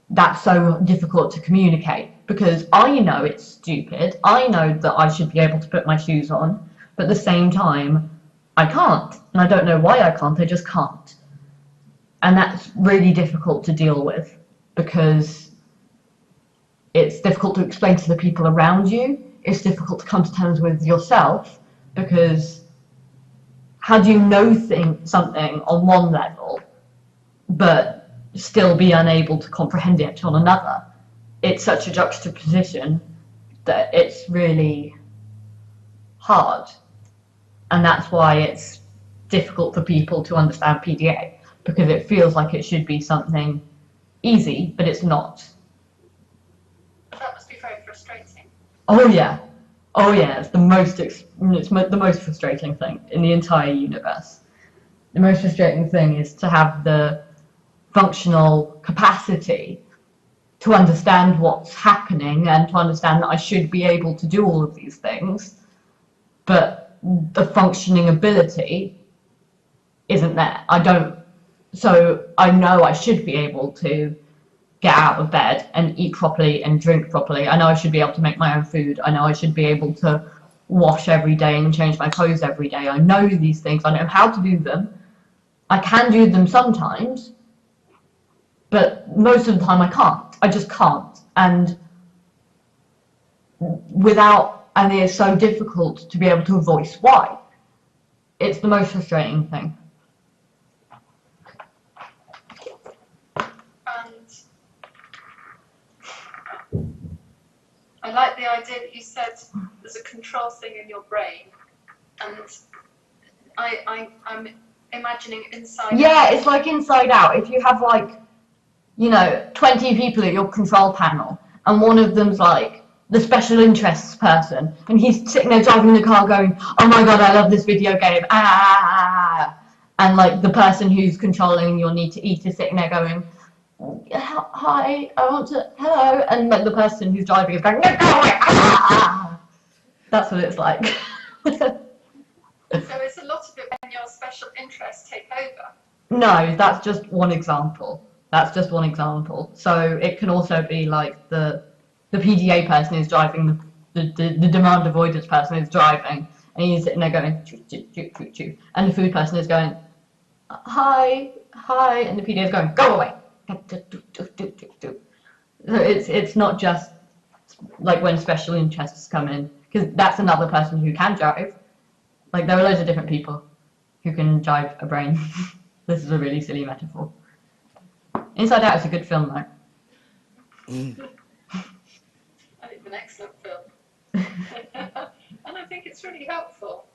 that's so difficult to communicate because I know it's stupid. I know that I should be able to put my shoes on, but at the same time, I can't. And I don't know why I can't, I just can't. And that's really difficult to deal with because it's difficult to explain to the people around you. It's difficult to come to terms with yourself because how do you know something on one level but still be unable to comprehend it on another? It's such a juxtaposition that it's really hard. And that's why it's difficult for people to understand PDA, because it feels like it should be something easy, but it's not. That must be very frustrating. Oh yeah, it's the most frustrating thing in the entire universe. The most frustrating thing is to have the functional capacity to understand what's happening and to understand that I should be able to do all of these things, but the functioning ability isn't there. So I know I should be able to get out of bed and eat properly and drink properly. I know I should be able to make my own food. I know I should be able to wash every day and change my clothes every day. I know these things. I know how to do them. I can do them sometimes, but most of the time I can't. I just can't. And it's so difficult to be able to voice why. It's the most frustrating thing. I like the idea that you said there's a control thing in your brain, and I'm imagining inside. Yeah, it's like Inside Out. If you have 20 people at your control panel, and one of them's like the special interests person, and he's sitting there driving the car going, oh my god, I love this video game, and like the person who's controlling your need to eat is sitting there going, hi, I want to, hello, and like the person who's driving is going, no, go away, That's what it's like. So it's a lot of it when your special interests take over. No, that's just one example. So it can also be like the PDA person is driving, the demand avoidance person is driving, and he's sitting there going, choo, choo, choo, choo, choo. And the food person is going, hi, and the PDA is going, go away. So it's not just like when special interests come in, because that's another person who can drive. Like there are loads of different people who can drive a brain. This is a really silly metaphor. Inside Out is a good film though. I think an excellent film. And I think it's really helpful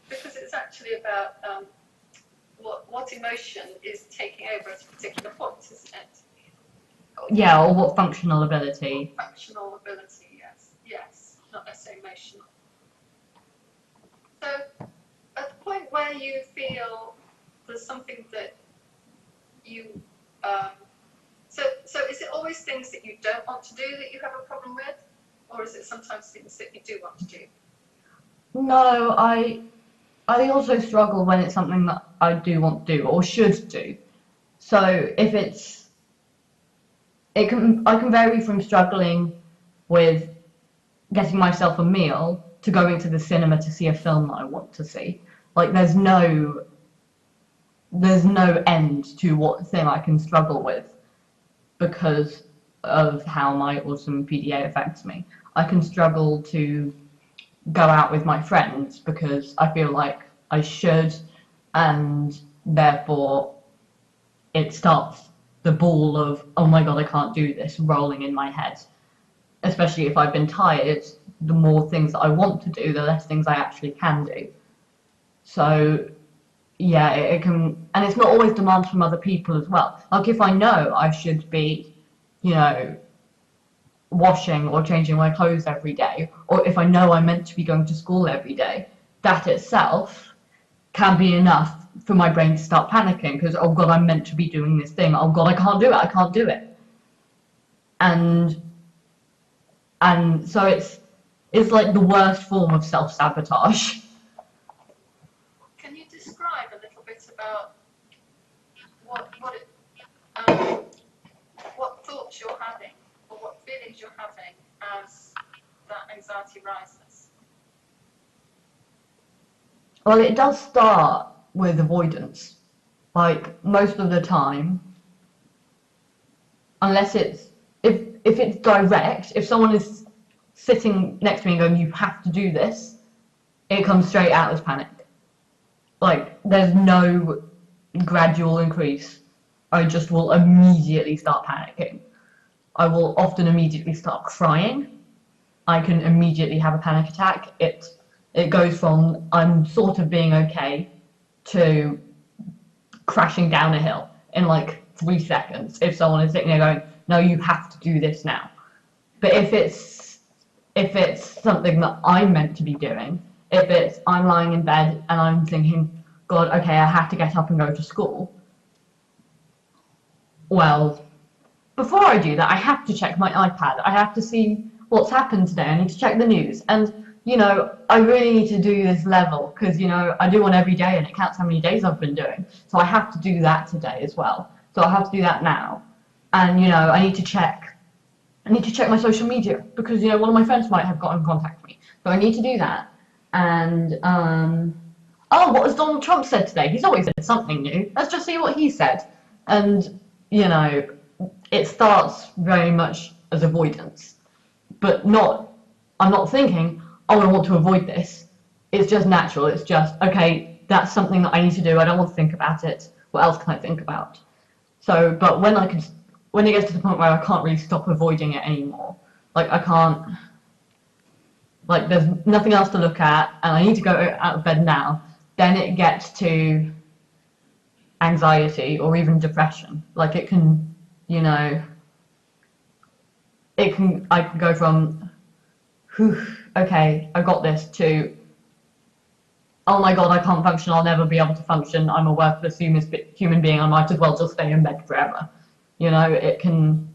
because it's actually about what emotion is taking over at a particular point, isn't it? Yeah, or what functional ability. Functional ability, yes, not necessarily emotional. So, at the point where you feel there's something that you, so is it always things that you don't want to do that you have a problem with, or is it sometimes things that you do want to do? No, I also struggle when it's something that I do want to do or should do. So if I can vary from struggling with getting myself a meal to going to the cinema to see a film that I want to see. Like there's no end to what thing I can struggle with because of how my autism PDA affects me. I can struggle to go out with my friends because I feel like I should, and therefore it starts the ball of, oh my god, I can't do this, rolling in my head. Especially if I've been tired, the more things that I want to do, the less things I actually can do. So yeah, it can, and it's not always demands from other people as well. Like if I know I should be, you know, washing or changing my clothes every day, or if I know I'm meant to be going to school every day, that itself can be enough for my brain to start panicking because, oh god, I'm meant to be doing this thing, oh god, I can't do it. And so it's like the worst form of self-sabotage. Can you describe a little bit about what thoughts you're having or what feelings you're having as that anxiety rises? Well, it does start with avoidance. Like most of the time, unless it's if it's direct, if someone is sitting next to me and going, you have to do this, it comes straight out as panic. Like there's no gradual increase. I just will immediately start panicking. I will often immediately start crying. I can immediately have a panic attack. It goes from I'm sort of being okay to crashing down a hill in like 3 seconds if someone is sitting there going, no, you have to do this now. But if it's something that I'm meant to be doing, if it's I'm lying in bed and I'm thinking, God, okay, I have to get up and go to school. Well, before I do that, I have to check my iPad. I have to see what's happened today. I need to check the news. And, you know, I really need to do this level because, you know, I do one every day and it counts how many days I've been doing. So I have to do that today as well. So I have to do that now. And, you know, I need to check my social media because, you know, one of my friends might have got in contact with me. So I need to do that. And, oh, what has Donald Trump said today? He's always said something new. Let's just see what he said. And, you know, it starts very much as avoidance. But I'm not thinking, oh, I want to avoid this. It's just natural. It's just, okay, that's something that I need to do. I don't want to think about it. What else can I think about? So, but when it gets to the point where I can't really stop avoiding it anymore, like I can't, like there's nothing else to look at and I need to go out of bed now, then it gets to anxiety or even depression. Like it can, you know, I can go from, whew, okay, I got this, to, oh my god, I can't function, I'll never be able to function, I'm a worthless human being, I might as well just stay in bed forever. You know, it can,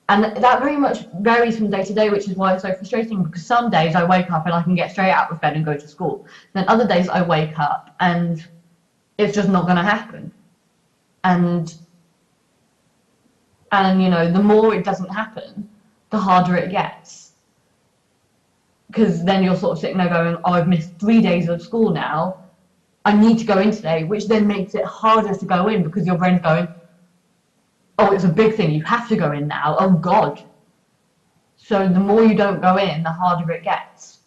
and that very much varies from day to day, which is why it's so frustrating, because some days I wake up and I can get straight out of bed and go to school. Then other days I wake up and it's just not going to happen. And you know, the more it doesn't happen, the harder it gets. Because then you're sort of sitting there going, oh, I've missed 3 days of school now, I need to go in today, which then makes it harder to go in because your brain's going, oh, it's a big thing, you have to go in now, oh god. So the more you don't go in, the harder it gets.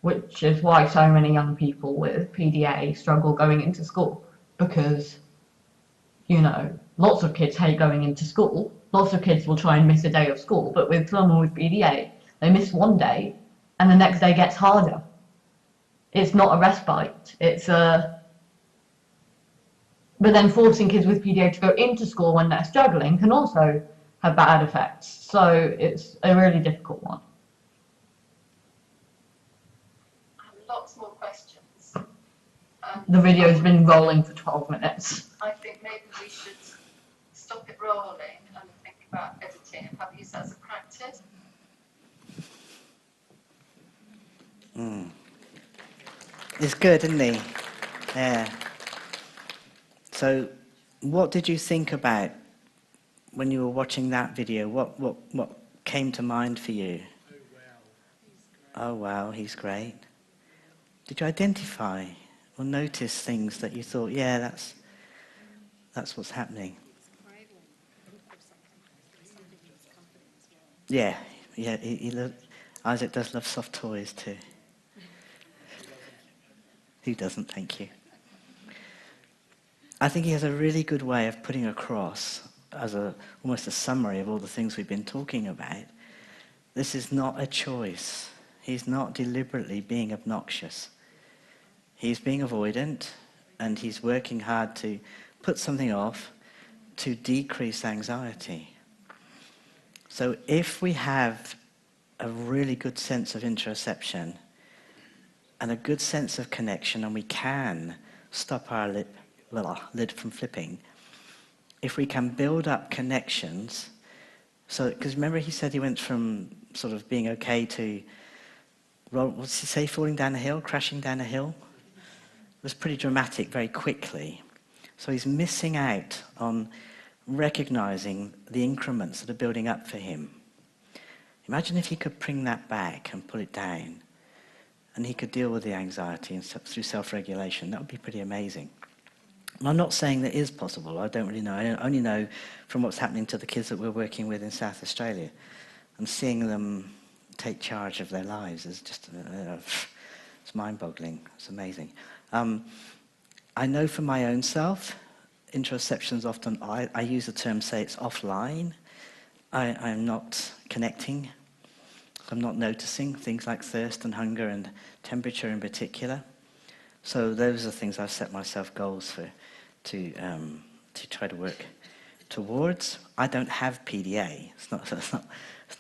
Which is why so many young people with PDA struggle going into school. Because, you know, lots of kids hate going into school. Lots of kids will try and miss a day of school, but with someone with PDA, they miss 1 day, and the next day gets harder. It's not a respite, it's a... But then forcing kids with PDA to go into school when they're struggling can also have bad effects. So it's a really difficult one. I have lots more questions. The video's been rolling for 12 minutes. I think maybe we should stop it rolling and think about editing and have use that as a practice. It's good, isn't he? Yeah. So, what did you think about when you were watching that video? What came to mind for you? Oh wow, he's Oh wow, he's great. Did you identify or notice things that you thought, yeah, that's what's happening? Yeah, yeah. Isaac does love soft toys too. Who doesn't? Thank you. I think he has a really good way of putting across, as almost a summary of all the things we've been talking about. This is not a choice. He's not deliberately being obnoxious. He's being avoidant, and he's working hard to put something off to decrease anxiety. So if we have a really good sense of interoception and a good sense of connection, and we can stop our lid from flipping, if we can build up connections, so, because remember he said he went from sort of being okay to, what's he say, falling down a hill, crashing down a hill? It was pretty dramatic very quickly. So he's missing out on recognizing the increments that are building up for him. Imagine if he could bring that back and pull it down, and he could deal with the anxiety and through self-regulation. That would be pretty amazing. And I'm not saying that is possible. I don't really know. I only know from what's happening to the kids that we're working with in South Australia. And seeing them take charge of their lives is just, it's mind-boggling. It's amazing. I know for my own self, interoception's often, I use the term, say it's offline. I'm not connecting. I'm not noticing things like thirst and hunger and temperature in particular. So those are things I've set myself goals for to try to work towards. I don't have PDA. It's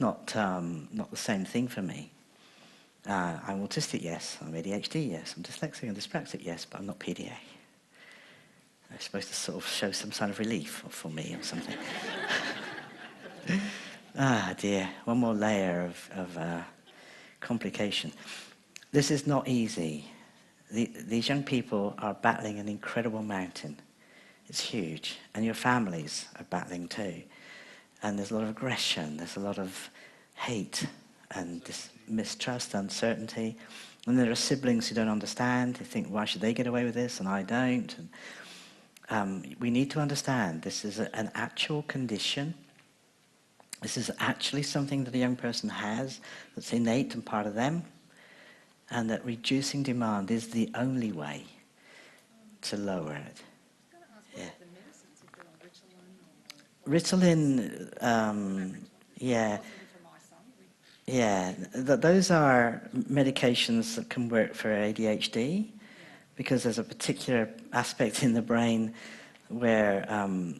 not the same thing for me. I'm autistic, yes. I'm ADHD, yes. I'm dyslexic and dyspraxic, yes. But I'm not PDA. It's supposed to sort of show some sign of relief for me or something. Ah dear, one more layer of complication. This is not easy. These young people are battling an incredible mountain. It's huge, and your families are battling too. And there's a lot of aggression, there's a lot of hate and mistrust, uncertainty. And there are siblings who don't understand, who think, why should they get away with this and I don't? And, we need to understand this is an actual condition. This is actually something that a young person has that's innate and part of them, and that reducing demand is the only way to lower it. Yeah. Ritalin, yeah. Yeah, those are medications that can work for ADHD because there's a particular aspect in the brain where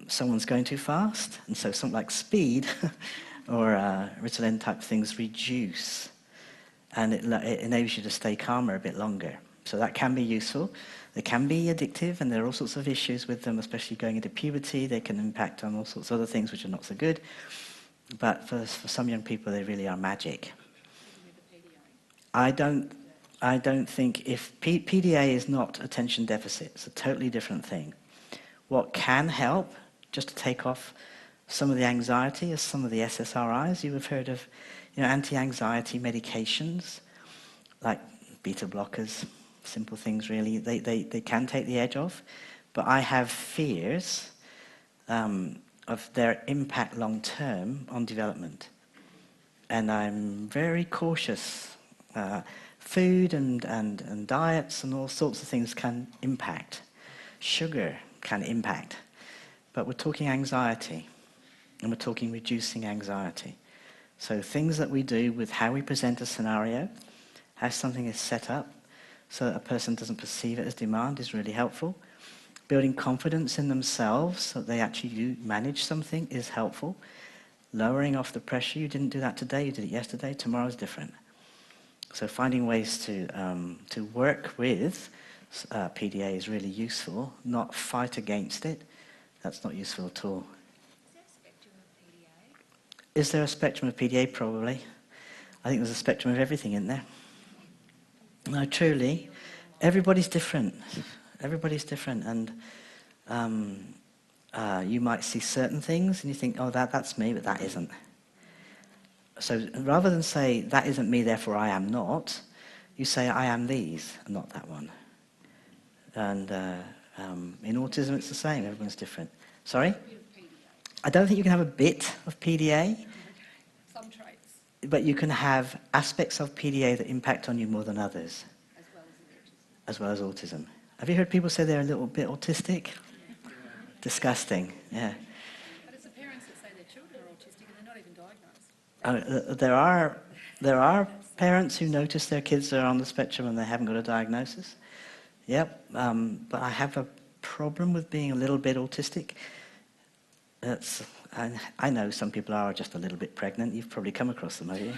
someone's going too fast, and so something like speed or Ritalin type things reduce, and it enables you to stay calmer a bit longer. So that can be useful. They can be addictive, and there are all sorts of issues with them, especially going into puberty. They can impact on all sorts of other things which are not so good. But for some young people, they really are magic. I don't think if PDA is not attention deficit, it's a totally different thing. What can help, just to take off some of the anxiety, is some of the SSRIs. You have heard of, anti-anxiety medications, like beta blockers, simple things really. They can take the edge off, but I have fears of their impact long term on development. And I'm very cautious. Food and diets and all sorts of things can impact. Sugar can impact. But we're talking anxiety, and we're talking reducing anxiety. So things that we do with how we present a scenario, how something is set up, so that a person doesn't perceive it as demand is really helpful. Building confidence in themselves so that they actually do manage something is helpful. Lowering off the pressure, you didn't do that today, you did it yesterday, tomorrow's different. So finding ways to work with PDA is really useful, not fight against it. That's not useful at all. Is there a spectrum of PDA? Probably. I think there's a spectrum of everything in there. No, truly, everybody's different. Everybody's different, and you might see certain things and you think, oh, that's me, but that isn't. So rather than say, that isn't me, therefore I am not, you say, I am these, and not that one. And in autism, it's the same. Everyone's different. Sorry? I don't think you can have a bit of PDA. Some traits. But you can have aspects of PDA that impact on you more than others. As well as autism. Have you heard people say they're a little bit autistic? Disgusting, yeah. But it's the parents that say their children are autistic and they're not even diagnosed. There are parents who notice their kids are on the spectrum and they haven't got a diagnosis. Yep, but I have a problem with being a little bit autistic. I know some people are just a little bit pregnant. You've probably come across them, have you?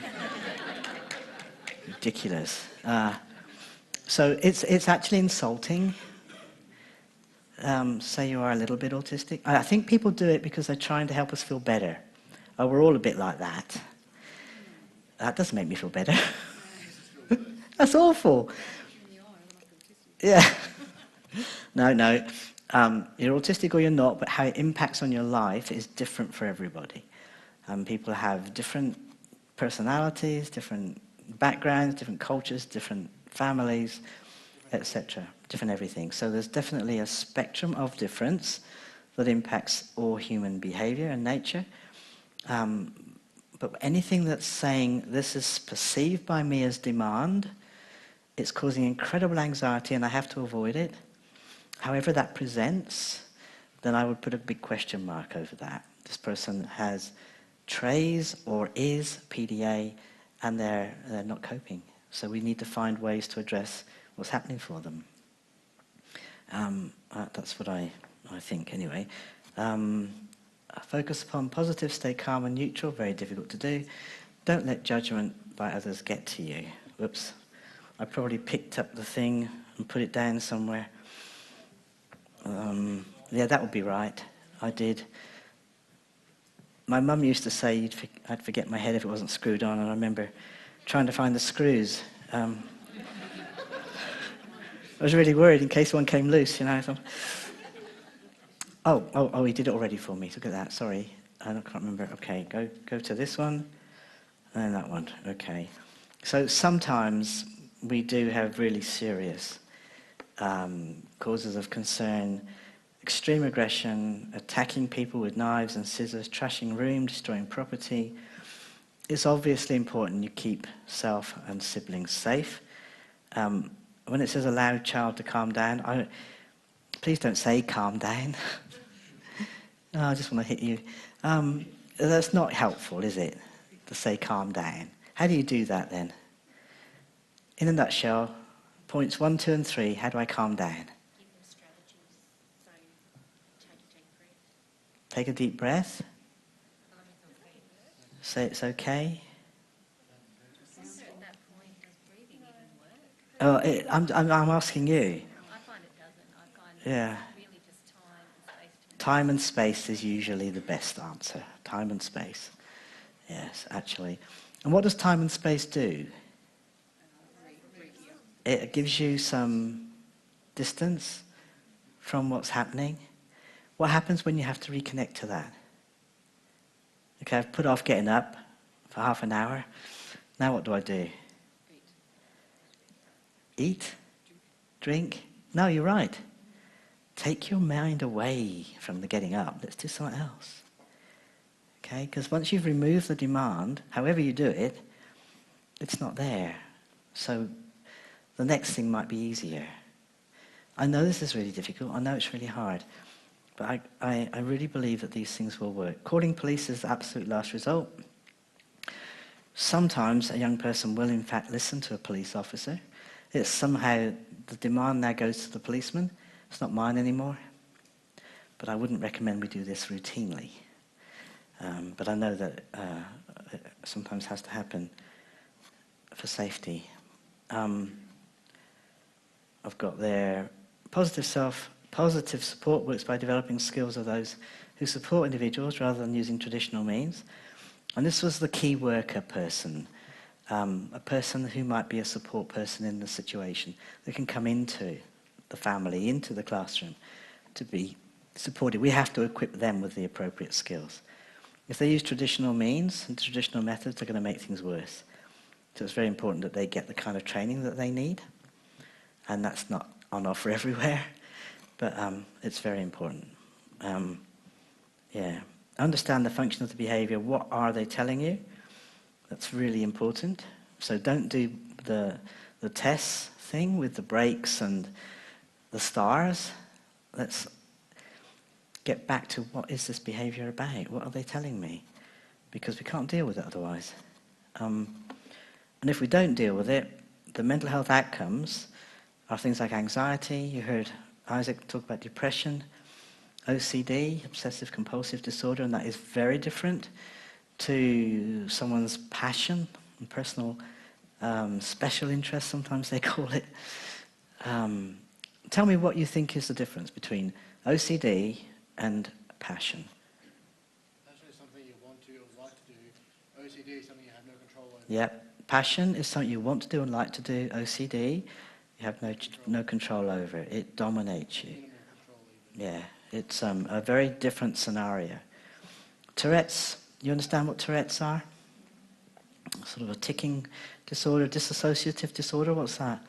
Ridiculous. So it's actually insulting. Say you are a little bit autistic. I think people do it because they're trying to help us feel better. Oh, we're all a bit like that. That doesn't make me feel better. That's awful. Yeah. No. You're autistic or you're not, but how it impacts on your life is different for everybody. People have different personalities, different backgrounds, different cultures, different families, etc. Different everything. So there's definitely a spectrum of difference that impacts all human behavior and nature. But anything that's saying this is perceived by me as demand, it's causing incredible anxiety and I have to avoid it. However that presents, then I would put a big question mark over that. This person has trays or is PDA and they're not coping. So we need to find ways to address what's happening for them. That's what I think anyway. Focus upon positive, stay calm and neutral, very difficult to do. Don't let judgment by others get to you. Whoops. I probably picked up the thing and put it down somewhere. Yeah, that would be right. I did. My mum used to say I'd forget my head if it wasn't screwed on, and I remember trying to find the screws. I was really worried in case one came loose, you know. Oh, he did it already for me. Look at that, sorry. I can't remember. Okay, go to this one, and then that one. Okay. So sometimes we do have really serious causes of concern. Extreme aggression, attacking people with knives and scissors, trashing room, destroying property. It's obviously important you keep self and siblings safe. When it says allow child to calm down, please don't say calm down. Oh, I just want to hit you. That's not helpful, is it? To say calm down. How do you do that then? In a nutshell, points 1, 2 and 3, how do I calm down? Take a deep breath. Say it's okay. Oh, I'm asking you. I find it doesn't. I find yeah. really just time and space. Time and space is usually the best answer. Time and space. Yes, actually. And what does time and space do? It gives you some distance from what's happening. What happens when you have to reconnect to that? Okay, I've put off getting up for half an hour. Now what do I do? Eat? Drink? No, you're right. Take your mind away from the getting up. Let's do something else. Okay, because once you've removed the demand, however you do it, it's not there. So the next thing might be easier. I know this is really difficult. I know it's really hard. But I really believe that these things will work. Calling police is the absolute last result. Sometimes a young person will in fact listen to a police officer. It's somehow the demand now goes to the policeman. It's not mine anymore. But I wouldn't recommend we do this routinely. But I know that it sometimes has to happen for safety. I've got there positive support works by developing skills of those who support individuals rather than using traditional means. And this was the key worker person, a person who might be a support person in the situation that can come into the family, into the classroom to be supported. We have to equip them with the appropriate skills. If they use traditional means and traditional methods, they're going to make things worse. So it's very important that they get the kind of training that they need. And that's not on offer everywhere, but it's very important. Yeah. Understand the function of the behavior. What are they telling you? That's really important. So don't do the tests thing with the breaks and the stars. Let's get back to what is this behavior about? What are they telling me? Because we can't deal with it otherwise. And if we don't deal with it, the mental health outcomes are things like anxiety. You heard Isaac talk about depression, OCD, obsessive compulsive disorder, and that is very different to someone's passion and personal special interest, sometimes they call it. Tell me what you think is the difference between OCD and passion. Passion is something you want to or like to do. OCD is something you have no control over. Yep. Passion is something you want to do and like to do. OCD, you have no control over it. It dominates you. Yeah, it's a very different scenario. Tourette's, you understand what Tourette's are? Sort of a ticking disorder, dissociative disorder, what's that?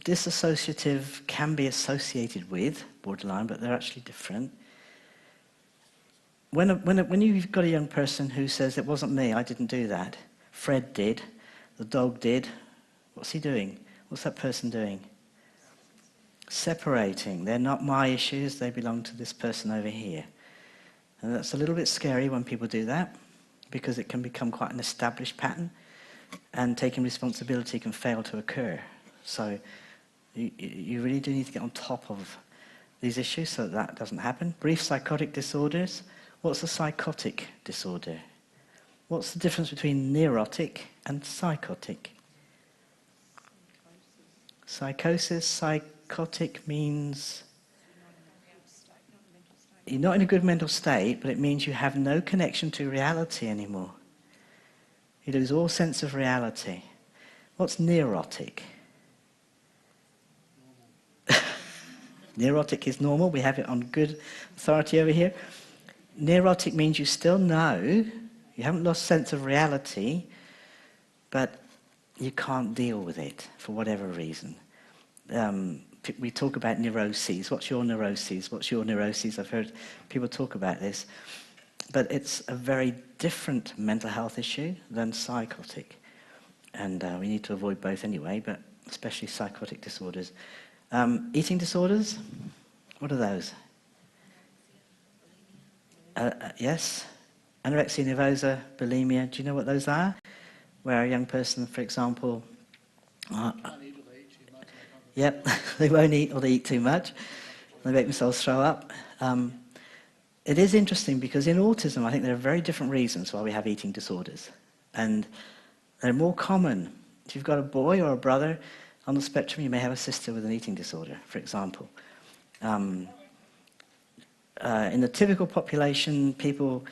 Dissociative can be associated with borderline, but they're actually different. When you've got a young person who says, it wasn't me, I didn't do that, Fred did, the dog did, what's he doing? What's that person doing? Separating. They're not my issues, they belong to this person over here. And that's a little bit scary when people do that, because it can become quite an established pattern, and taking responsibility can fail to occur. So you really do need to get on top of these issues so that doesn't happen. Brief psychotic disorders. What's a psychotic disorder? What's the difference between neurotic and psychotic? Psychosis, psychotic means you're not in a good mental state, but it means you have no connection to reality anymore. You lose all sense of reality. What's neurotic? Neurotic is normal. We have it on good authority over here. Neurotic means you still know, you haven't lost sense of reality, but you can't deal with it for whatever reason. We talk about neuroses. What's your neuroses? What's your neuroses? I've heard people talk about this. But it's a very different mental health issue than psychotic. And we need to avoid both anyway, but especially psychotic disorders. Eating disorders, what are those? Yes, anorexia nervosa, bulimia. Do you know what those are? Where a young person, for example, yep, they won't eat or they eat too much. They make themselves throw up. It is interesting because in autism, I think there are very different reasons why we have eating disorders. And they're more common. If you've got a boy or a brother on the spectrum, you may have a sister with an eating disorder, for example. In the typical population, people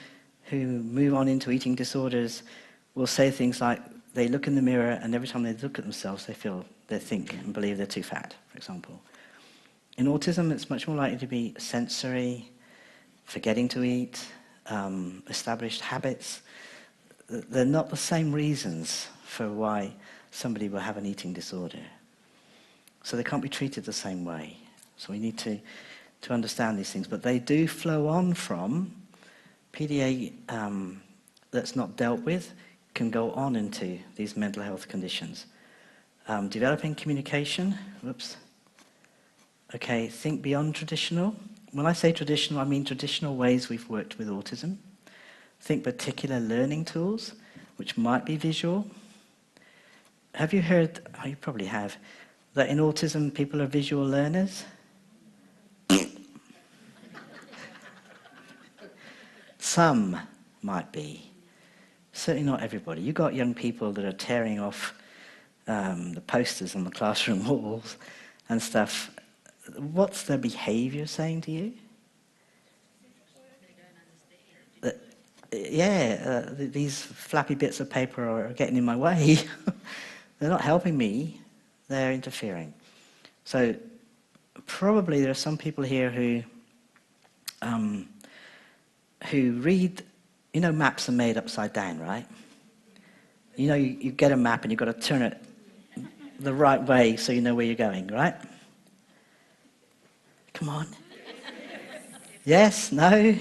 who move on into eating disorders will say things like, they look in the mirror and every time they look at themselves, they think and believe they're too fat, for example. In autism, it's much more likely to be sensory, forgetting to eat, established habits. They're not the same reasons for why somebody will have an eating disorder. So they can't be treated the same way. So we need to understand these things. But they do flow on from PDA that's not dealt with, can go on into these mental health conditions. Developing communication, whoops. Okay, think beyond traditional. When I say traditional, I mean traditional ways we've worked with autism. Think particular learning tools, which might be visual. Have you heard, oh, you probably have, that in autism people are visual learners? Some might be. Certainly not everybody. You've got young people that are tearing off the posters on the classroom walls and stuff. What's their behavior saying to you? These flappy bits of paper are getting in my way. They're not helping me, they're interfering. So probably there are some people here who who read, you know, maps are made upside down, right? You know, you get a map and you've got to turn it the right way so you know where you're going, right? Come on. Yes? No?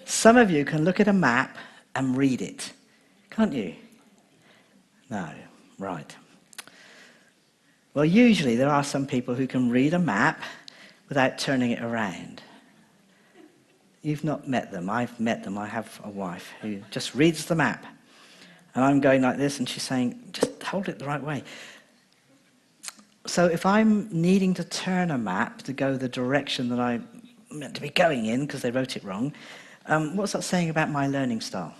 Some of you can look at a map and read it, can't you? No. Right. Well, usually there are some people who can read a map without turning it around. You've not met them. I've met them. I have a wife who just reads the map. And I'm going like this, and she's saying, just hold it the right way. So if I'm needing to turn a map to go the direction that I'm meant to be going in, because they wrote it wrong, what's that saying about my learning style?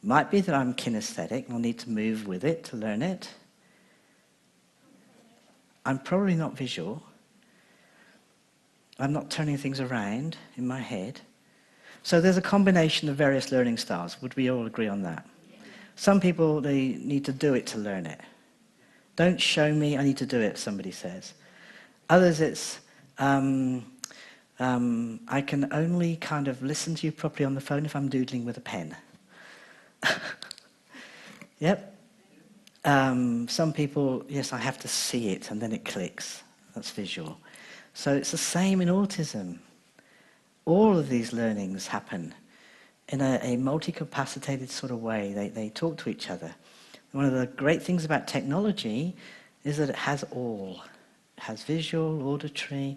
Might be that I'm kinesthetic, and I'll need to move with it to learn it. I'm probably not visual. I'm not turning things around in my head. So there's a combination of various learning styles. Would we all agree on that? Some people, they need to do it to learn it. Don't show me, I need to do it, somebody says. Others, it's, I can only kind of listen to you properly on the phone if I'm doodling with a pen. Yep. Some people, yes, I have to see it and then it clicks. That's visual. So it's the same in autism. All of these learnings happen in a multi-capacitated sort of way. They talk to each other. One of the great things about technology is that it has all. It has visual, auditory,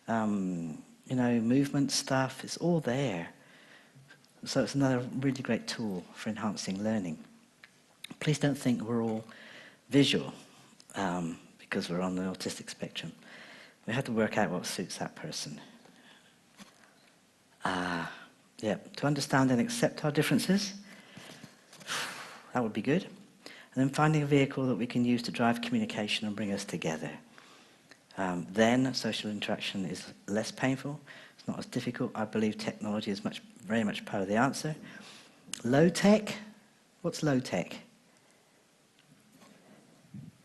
movement stuff. It's all there. So it's another really great tool for enhancing learning. Please don't think we're all visual because we're on the autistic spectrum. We have to work out what suits that person. Yeah, to understand and accept our differences, that would be good. And then finding a vehicle that we can use to drive communication and bring us together. Then social interaction is less painful, it's not as difficult. I believe technology is very much part of the answer. Low tech, what's low tech?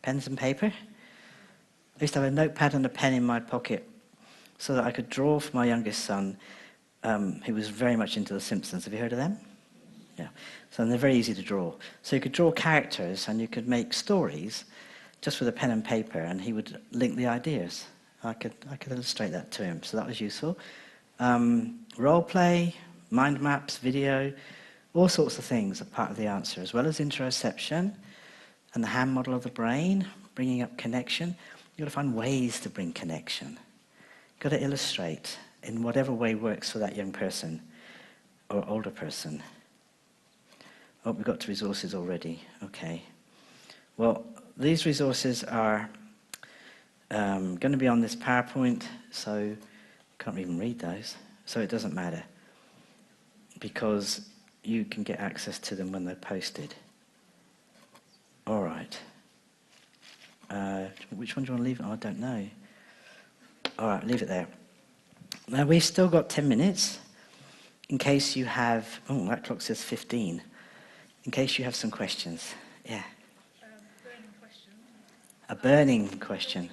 Pens and paper? I used to have a notepad and a pen in my pocket so that I could draw for my youngest son, who was very much into The Simpsons. Have you heard of them? Yeah. So they're very easy to draw. So you could draw characters and you could make stories just with a pen and paper, and he would link the ideas. I could illustrate that to him, so that was useful. Role play, mind maps, video, all sorts of things are part of the answer, as well as interoception and the hand model of the brain, bringing up connection. You've got to find ways to bring connection. You've got to illustrate in whatever way works for that young person or older person. Oh, we've got to resources already. Okay. Well, these resources are going to be on this PowerPoint, so you can't even read those. So it doesn't matter, because you can get access to them when they're posted. All right. Which one do you want to leave? Oh, I don't know. All right, leave it there. Now, we've still got 10 minutes in case you have... Oh, that clock says 15. In case you have some questions. Yeah. Burning question. A burning question.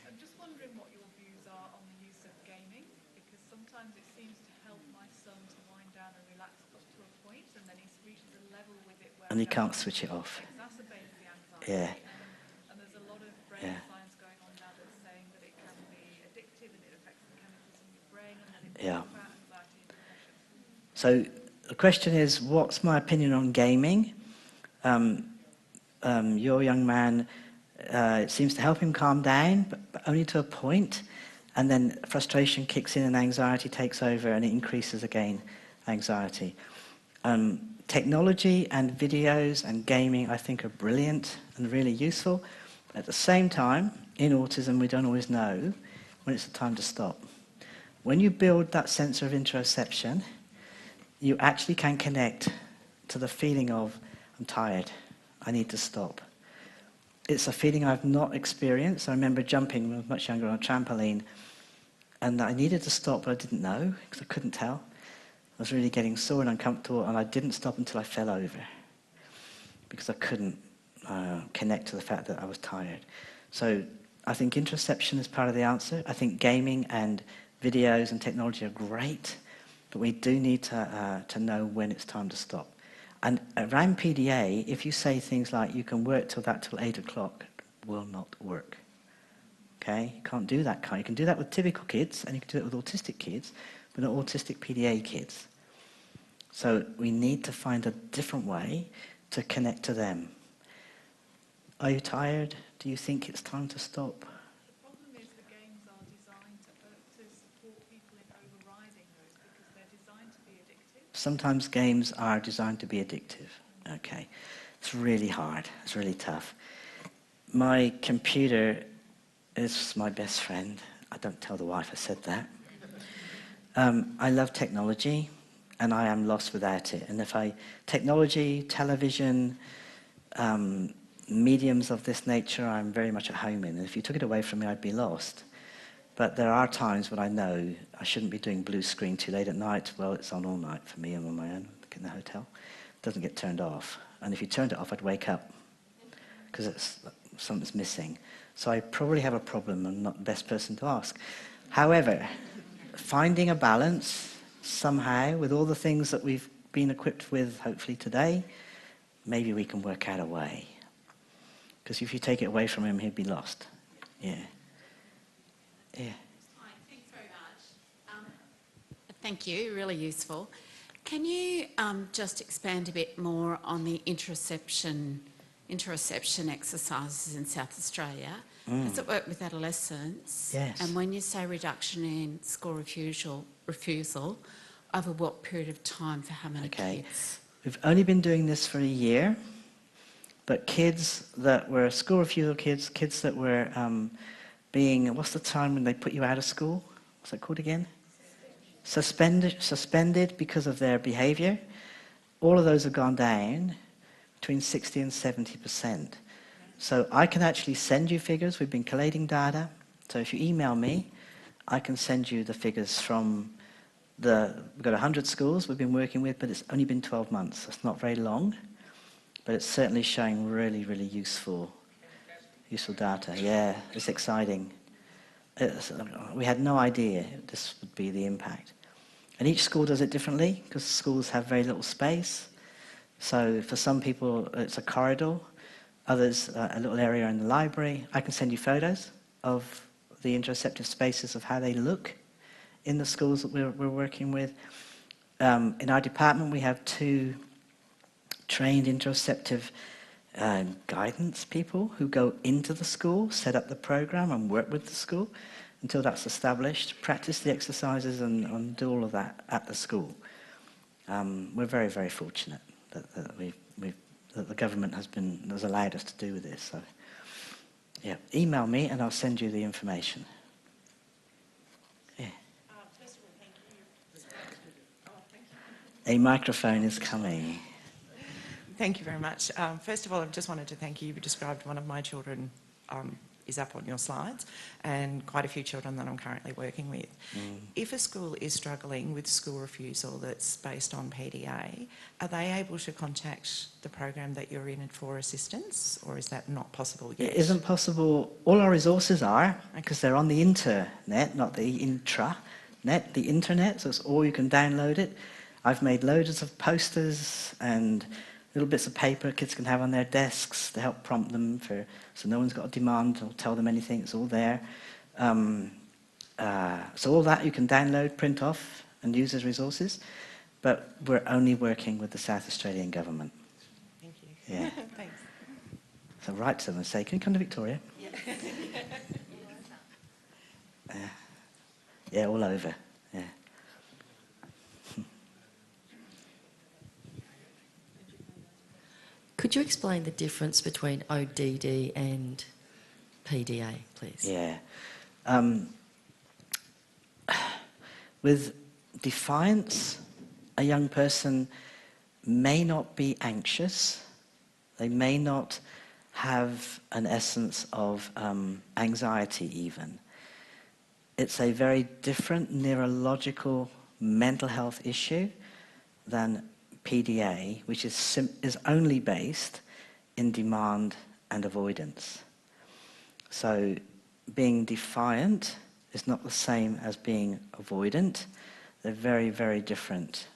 I'm just wondering what your views are on the use of gaming, because sometimes it seems to help my son to wind down and relax up to a point, and then he reaches a level with it where And you can't switch it off. Exacerbates the anxiety. Yeah. And there's a lot of brain science going on now that's saying that it can be addictive and it affects the chemicals in your brain, and then it brings about anxiety and depression. So the question is, what's my opinion on gaming? Your young man, it seems to help him calm down, but only to a point, and then frustration kicks in and anxiety takes over, and it increases again anxiety. Technology and videos and gaming, I think, are brilliant and really useful. But at the same time, in autism, we don't always know when it's the time to stop. When you build that sense of interoception, you actually can connect to the feeling of, I'm tired, I need to stop. It's a feeling I've not experienced. I remember jumping when I was much younger on a trampoline, and I needed to stop, but I didn't know, because I couldn't tell. I was really getting sore and uncomfortable, and I didn't stop until I fell over, because I couldn't connect to the fact that I was tired. So I think interoception is part of the answer. I think gaming and videos and technology are great, but we do need to know when it's time to stop. And around PDA, if you say things like, you can work till 8 o'clock, it will not work. Okay? You can't do that kind. You can do that with typical kids, and you can do it with autistic kids, but not autistic PDA kids. So we need to find a different way to connect to them. Are you tired? Do you think it's time to stop? The problem is the games are designed to support people in overriding those because they're designed to be addictive. Sometimes games are designed to be addictive. Okay. It's really hard. It's really tough. My computer is my best friend. I don't tell the wife I said that. I love technology, and I am lost without it. And technology, television, mediums of this nature, I'm very much at home in. And if you took it away from me, I'd be lost. But there are times when I know I shouldn't be doing blue screen too late at night. Well, it's on all night for me. I'm on my own in the hotel. It doesn't get turned off. And if you turned it off, I'd wake up because something's missing. So I probably have a problem. I'm not the best person to ask. However, finding a balance somehow with all the things that we've been equipped with, hopefully today, maybe we can work out a way. Because if you take it away from him, he'd be lost. Yeah. Yeah. Hi, thanks very much. Thank you, really useful. Can you just expand a bit more on the interoception exercises in South Australia? Does it work with adolescents? Yes. And when you say reduction in school refusal, over what period of time for how many kids? We've only been doing this for a year, but kids that were school refusal kids that were what's the time when they put you out of school? What's that called again? Suspended because of their behaviour. All of those have gone down between 60 and 70%. So I can actually send you figures. We've been collating data. So if you email me, I can send you the figures from we've got 100 schools we've been working with, but it's only been 12 months. That's not very long, but it's certainly showing really, really useful data. Yeah, it's exciting. We had no idea this would be the impact. And each school does it differently because schools have very little space. So for some people, it's a corridor. Others, a little area in the library. I can send you photos of the interoceptive spaces of how they look in the schools that we're working with. In our department, we have 2 trained interoceptive guidance people who go into the school, set up the program and work with the school until that's established, practice the exercises and do all of that at the school. We're very, very fortunate that the government has allowed us to do this. So, yeah, email me and I'll send you the information. Yeah. First of all, thank you. A microphone is coming. Thank you very much. First of all, I just wanted to thank you. You described one of my children is up on your slides, and quite a few children that I'm currently working with. If a school is struggling with school refusal that's based on PDA, are they able to contact the program that you're in for assistance, or is that not possible yet? It isn't possible. All our resources are, because they're on the internet, not the intranet, the internet, so it's all you can download it. I've made loads of posters and little bits of paper kids can have on their desks to help prompt them so no one's got a demand or tell them anything, it's all there. So all that you can download, print off and use as resources, but we're only working with the South Australian government. Thank you. Yeah. Thanks. So write to them and say, can you come to Victoria? Yeah. Yeah, all over. Yeah. Could you explain the difference between ODD and PDA, please? Yeah. With defiance, a young person may not be anxious. They may not have an essence of anxiety even. It's a very different neurological mental health issue than PDA, which is only based in demand and avoidance. So being defiant is not the same as being avoidant. They're very, very different,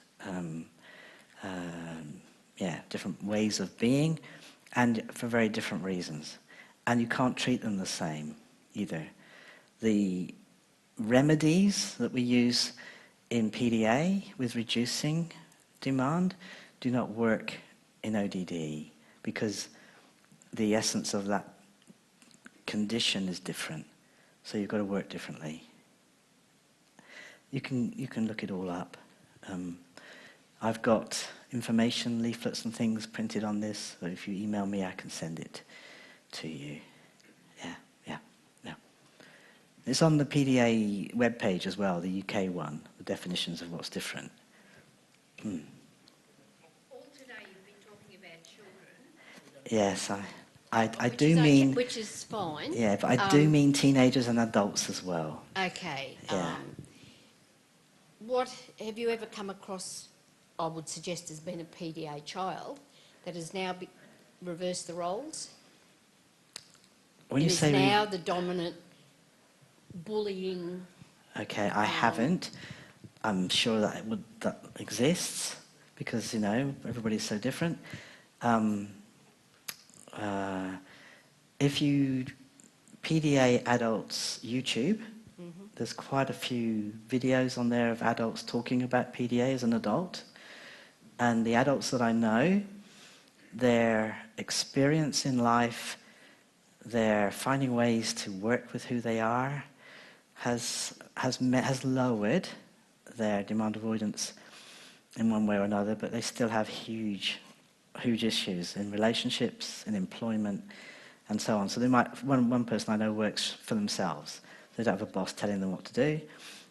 different ways of being, and for very different reasons. And you can't treat them the same either. The remedies that we use in PDA with reducing demand do not work in ODD because the essence of that condition is different. So you've got to work differently. You can look it all up. I've got information, leaflets and things printed on this, so if you email me I can send it to you. Yeah. It's on the PDA webpage as well, the UK one, the definitions of what's different. All today you've been talking about children. Yes, I do mean... Which is fine. Yeah, but I do mean teenagers and adults as well. Okay. Yeah. What have you ever come across, I would suggest has been a PDA child, that has now reversed the roles? When you it say is now the dominant bullying... Okay, I haven't. I'm sure that that exists because, everybody's so different. If you PDA adults YouTube, there's quite a few videos on there of adults talking about PDA as an adult. And the adults that I know, their experience in life, their finding ways to work with who they are, has lowered their demand avoidance in one way or another, but they still have huge issues in relationships, in employment, and so on. So they might, one person I know works for themselves. They don't have a boss telling them what to do.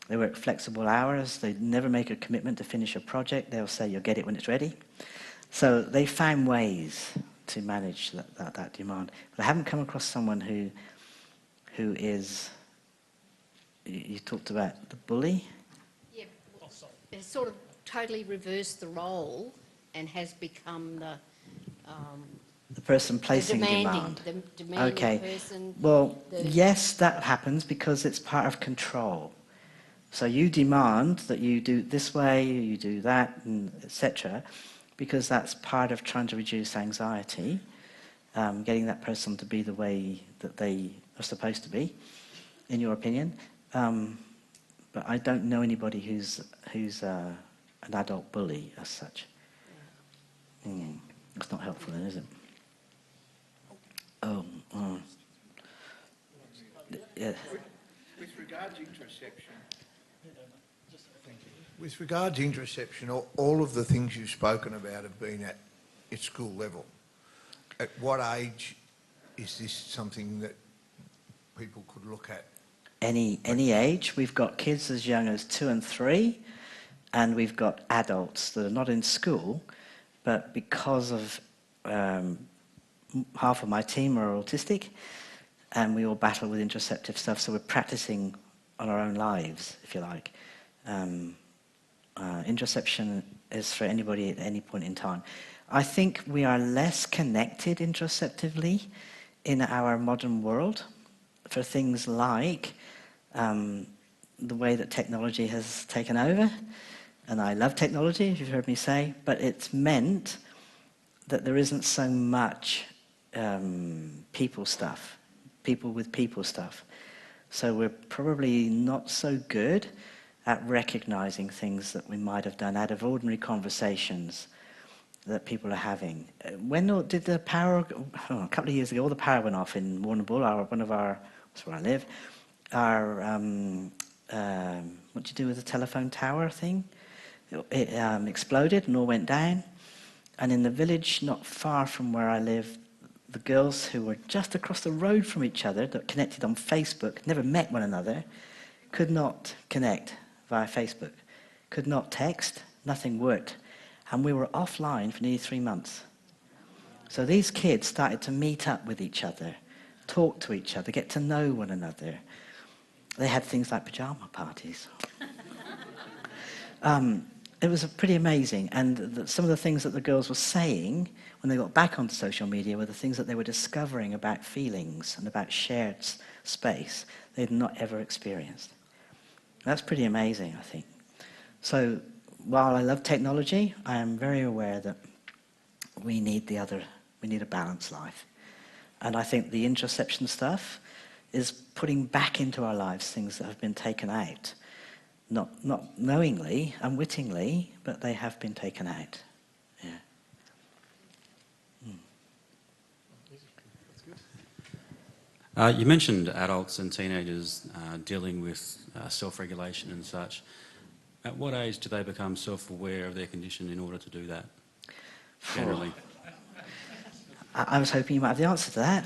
They work flexible hours. They never make a commitment to finish a project. They'll say, you'll get it when it's ready. So they found ways to manage that demand. But I haven't come across someone who is, you talked about the bully? Yeah, has sort of totally reversed the role and has become the person placing demand. The demanding okay. person. Well, yes, that happens because it's part of control. So you demand that you do it this way, you do that, and etc., because that's part of trying to reduce anxiety, getting that person to be the way that they are supposed to be, in your opinion. But I don't know anybody who's an adult bully as such. That's not helpful then, is it? Yeah. With regard to interoception, with regard to interoception, all of the things you've spoken about have been at school level. At what age is this something that people could look at? Any age. We've got kids as young as 2 and 3, and we've got adults that are not in school, but because of half of my team are autistic, and we all battle with interoceptive stuff, so we're practicing on our own lives, if you like. Interoception is for anybody at any point in time. I think we are less connected interoceptively in our modern world for things like the way that technology has taken over. And I love technology, if you've heard me say, but it's meant that there isn't so much people with people stuff. So we're probably not so good at recognizing things that we might have done out of ordinary conversations that people are having. When did the power, a couple of years ago, all the power went off in Warrnambool, that's where I live, what do you do with the telephone tower thing? It exploded and all went down. And in the village not far from where I live, the girls who were just across the road from each other, that connected on Facebook, never met one another, could not connect via Facebook, could not text, nothing worked. And we were offline for nearly 3 months. So these kids started to meet up with each other, talk to each other, get to know one another. They had things like pajama parties. it was pretty amazing. And some of the things that the girls were saying when they got back onto social media were the things that they were discovering about feelings and about shared space they'd not ever experienced. That's pretty amazing, I think. So while I love technology, I am very aware that we need a balanced life. And I think the interoception stuff is putting back into our lives things that have been taken out. Not knowingly, unwittingly, but they have been taken out. Yeah. You mentioned adults and teenagers dealing with self-regulation and such. At what age do they become self-aware of their condition in order to do that, generally? I was hoping you might have the answer to that.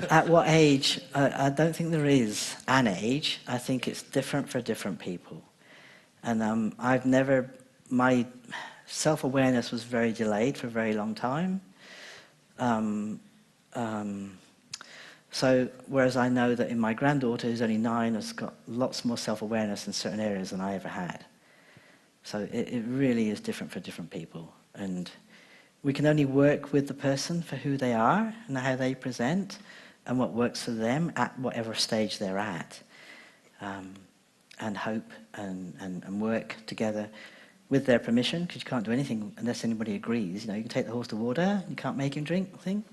At what age? I don't think there is an age. I think it's different for different people. And my self-awareness was very delayed for a very long time. So whereas I know that in my granddaughter, who's only 9, has got lots more self-awareness in certain areas than I ever had. So it really is different for different people. And we can only work with the person for who they are and how they present and what works for them at whatever stage they're at. And hope and work together with their permission, because you can't do anything unless anybody agrees. You know, you can take the horse to water, you can't make him drink, thing.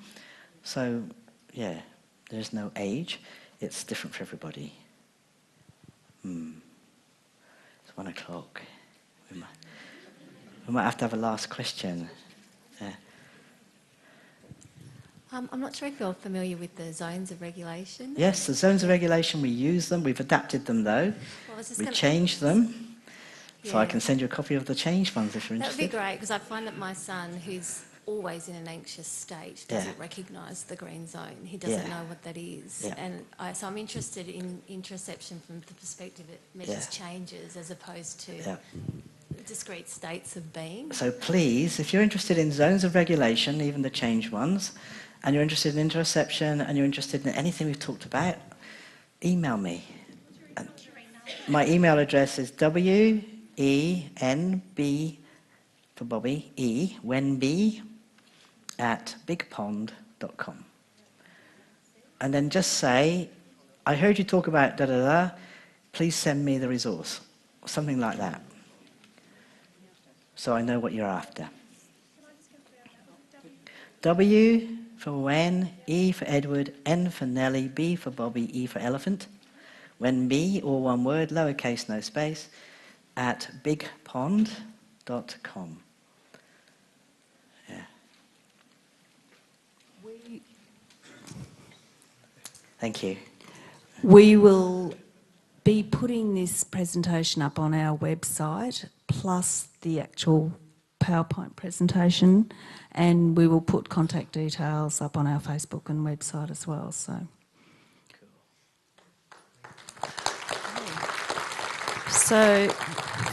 So, yeah, there's no age. It's different for everybody. It's 1 o'clock. We might have to have a last question. I'm not sure if you're familiar with the zones of regulation. Yes, the zones of regulation, we use them. We've adapted them, though. We changed them. So I can send you a copy of the changed ones if you're That interested. would be great, because I find that my son, who's always in an anxious state, doesn't recognise the green zone. He doesn't know what that is. And so I'm interested in interoception from the perspective it measures changes as opposed to discrete states of being. So please, if you're interested in zones of regulation, even the changed ones, and you're interested in interoception, and you're interested in anything we've talked about, email me. My email address is WENB for Bobby, WENB @bigpond.com. And then just say, I heard you talk about da-da-da, please send me the resource, or something like that. So I know what you're after. W for When, E for Edward, N for Nelly, B for Bobby, E for Elephant. WENB, all one word, lowercase, no space, @bigpond.com. Thank you. We will be putting this presentation up on our website, plus the actual PowerPoint presentation, and we will put contact details up on our Facebook and website as well. So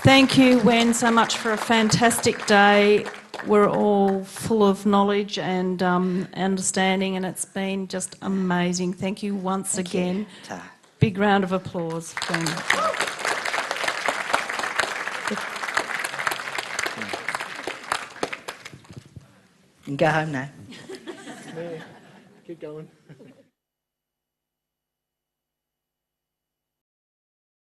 thank you, Wenn, so much for a fantastic day. We're all full of knowledge and understanding, and it's been just amazing. Thank you once again. Big round of applause. You can go home now. Keep going.